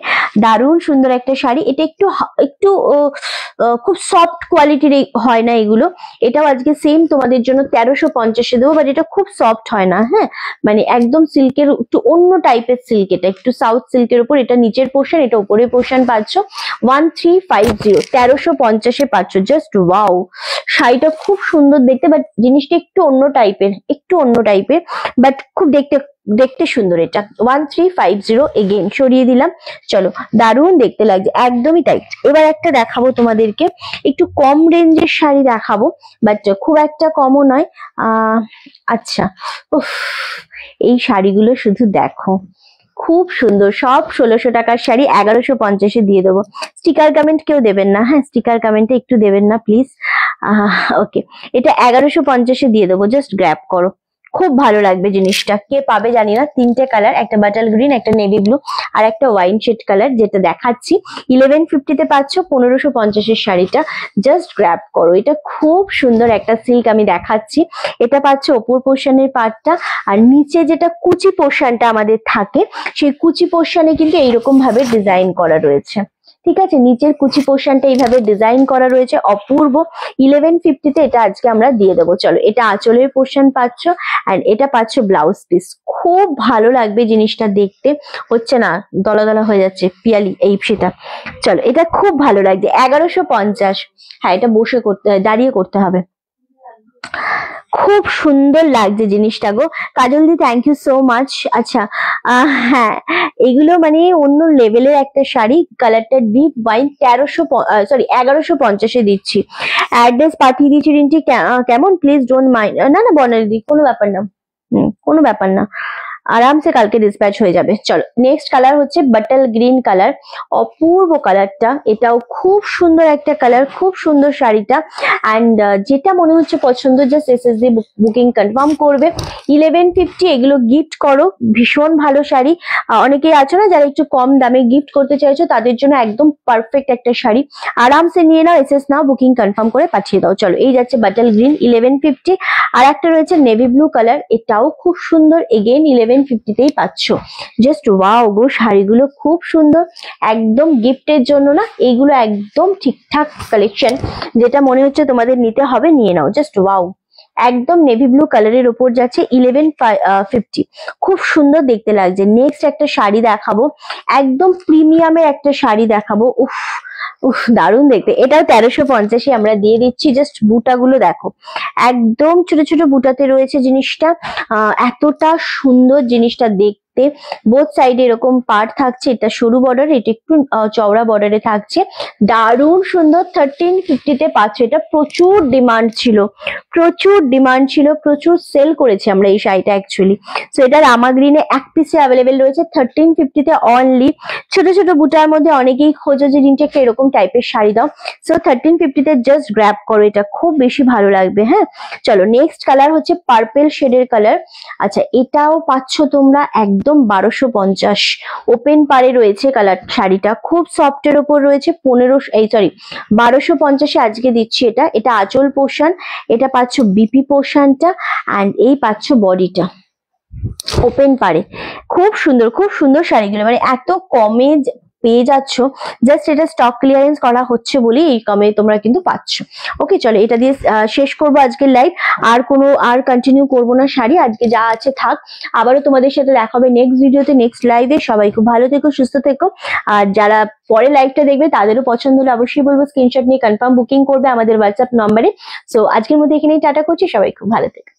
দারুণ সুন্দর একটা শাড়ি। এটা একটু একটু খুব সফট কোয়ালিটির হয় না এগুলো, এটাও আজকে সেম তোমাদের জন্য 1350-এ দেবো, বাট এটা খুব সফট হয় না, হ্যাঁ, মানে একদম সিল্কের, একটু অন্য টাইপের সিল্ক, এটা একটু সাউথ সিল্কের উপর, এটা নিচের পোর্শন, এটা উপরের পোর্শন পাচ্ছ। 1350, 1350-এ পাচ্ছ। জাস্ট ওয়াও, শাড়িটা খুব সুন্দর দেখতে, বাট জিনিসটা একটু অন্য টাইপের, বাট খুব দেখতে সুন্দর। এটা 1350, এগেন সরিয়ে দিলাম। চলো, দারুণ দেখতে লাগছে, একদমই তাই। এবার একটা দেখাবো তোমাদেরকে, একটু কম রেঞ্জের শাড়ি দেখাবো, বাট খুব একটা কমও নয়। আচ্ছা, উফ, এই শাড়িগুলো শুধু দেখো, খুব সুন্দর, সব 1600 টাকার শাড়ি 1150-এ দিয়ে দেবো। স্টিকার কমেন্ট কেউ দেবেন না, হ্যাঁ, স্টিকার কমেন্টে একটু দেবেন না প্লিজ। ওকে, এটা 1150-এ দিয়ে দেবো, জাস্ট গ্র্যাব করো, খুব ভালো লাগবে জিনিসটা। কে পাবে জানি না, তিনটে কালার, একটা বাটাল গ্রিন, একটা নেভি ব্লু, আর একটা ওয়াইন শেড কালার, যেটা দেখাচ্ছি। 1150-তে পাচ্ছ 1550-এর শাড়িটা, জাস্ট গ্র্যাব করো। এটা খুব সুন্দর একটা সিল্ক, আমি দেখাচ্ছি। এটা পাচ্ছ ওপর পোর্শনের পার্টটা, আর নিচে যেটা কুচি পোর্শনটা আমাদের থাকে, সেই কুচি পোর্শনে কিন্তু এইরকম ভাবে ডিজাইন করা রয়েছে, ঠিক আছে, নিচের কুচি পোর্শনটা এইভাবে ডিজাইন করা রয়েছে, অপূর্ব। 1150-তে এটা আজকে আমরা দিয়ে দেবো। চলো, এটা আঁচলের পোর্শন পাচ্ছ, আর এটা পাচ্ছ ব্লাউজ পিস। খুব ভালো লাগবে জিনিসটা দেখতে, হচ্ছে না, দলা দলা হয়ে যাচ্ছে পিয়ালি এই সেটা। চলো, এটা খুব ভালো লাগছে, 1150। হ্যাঁ, এটা বসে করতে, দাঁড়িয়ে করতে হবে। খুব সুন্দর লাগছে জিনিসটা গো। কাজল দি, থ্যাংক ইউ সো মাচ। আচ্ছা, হ্যাঁ, এগুলো মানে অন্য লেভেলের একটা শাড়ি, কালারটা ডিপ ওয়াইন, 1150-এ দিচ্ছি। অ্যাড্রেস পাঠিয়ে দিচ্ছি রিন্টি, কেমন, প্লিজ ডোন্ট মাইন্ড। না না বনালি, কোনো ব্যাপার না, কোনো ব্যাপার না, আরামসে কালকে ডিসপ্যাচ হয়ে যাবে। চলো, নেক্সট কালার হচ্ছে বাটাল গ্রিন কালার, অপূর্ব কালারটা, এটাও খুব সুন্দর একটা কালার, খুব সুন্দর শাড়িটা। অ্যান্ড যেটা মনে হচ্ছে পছন্দ, জাস্ট এসএসডি বুকিং কনফার্ম করবে। 1150 এগুলো গিফট করো, ভীষণ ভালো শাড়ি। অনেকেই আছো না যারা একটু কম দামে গিফট করতে চাইছো, তাদের জন্য একদম পারফেক্ট একটা শাড়ি, আরামসে নিয়ে নাও, এসএস নাও, বুকিং কনফার্ম করে পাঠিয়ে দাও। চলো, এই যাচ্ছে বাটাল গ্রিন 1150। আর একটা রয়েছে নেভি ব্লু কালার, এটাও খুব সুন্দর, এগেন 1150-তেই পাচ্ছ। জাস্ট ওয়াও গো, শাড়িগুলো খুব সুন্দর, একদম গিফটের জন্য না, এইগুলো একদম ঠিকঠাক কালেকশন, যেটা মনে হচ্ছে তোমাদের নিতে হবে নিয়ে নাও। জাস্ট ওয়াও, একদম নেভি ব্লু কালারের উপর যাচ্ছে, 1150, খুব সুন্দর দেখতে লাগছে। নেক্সট একটা শাড়ি দেখাবো, একদম প্রিমিয়ামের একটা শাড়ি দেখাবো। উফ উফ, দারুণ দেখতে। এটাও 1350-এ আমরা দিয়ে দিচ্ছি। জাস্ট বুটাগুলো দেখো, একদম ছোট ছোট বুটাতে রয়েছে জিনিসটা, এতটা সুন্দর জিনিসটা দেখতে। বোথ সাইডে এরকম পার্ট থাকছে, এটা সরু বর্ডার, এটা একটু চওড়া বর্ডারে থাকছে, দারুণ সুন্দর। 1350-তে পাচ্ছ। এটা প্রচুর ডিমান্ড ছিল, প্রচুর সেল করেছি আমরা এই শাড়িটা অ্যাকচুয়ালি। সো এটা রামা গ্রিনে এক পিসে অ্যাভেলেবেল রয়েছে 1350-তে অনলি। ছোট ছোট বুটার মধ্যে অনেকেই খোঁজো যে রিন্টি একটা এরকম টাইপের শাড়ি দাও, সো 1350-তে জাস্ট গ্র্যাব করো, এটা খুব বেশি ভালো লাগবে। হ্যাঁ, চলো, নেক্সট কালার হচ্ছে পার্পেল শেডের কালার। আচ্ছা, এটাও পাচ্ছ তোমরা একদম 1250। ওপেন পারে রয়েছে কালার, শাড়িটা খুব সফটের ওপর রয়েছে। 1250-এ আজকে দিচ্ছি এটা। এটা আঁচল পোর্শন, এটা পাচ্ছ বিপি পোর্শনটা, অ্যান্ড এই পাচ্ছ বডিটা ওপেন পারে। খুব সুন্দর শাড়িগুলো, মানে এত কমে পেয়ে যাচ্ছ, জাস্ট এটা স্টক ক্লিয়ারেন্স করা হচ্ছে বলে এই কমে তোমরা কিন্তু পাচ্ছ। ওকে, চলো এটা দিয়ে শেষ করবো আজকের লাইভ। আর কন্টিনিউ করবো না শাড়ি, আজকে যা আছে থাক। আবারও তোমাদের সাথে দেখা হবে নেক্সট ভিডিওতে, নেক্সট লাইভে। সবাই খুব ভালো থেকো, সুস্থ থেকো। আর যারা পরে লাইভটা দেখবে তাদেরও পছন্দ হলে অবশ্যই বলবো স্ক্রিনশট নিয়ে কনফার্ম বুকিং করবে আমাদের হোয়াটসঅ্যাপ নম্বরে। সো আজকের মধ্যে এখানেই টাটা করছি, সবাই খুব ভালো থেকো।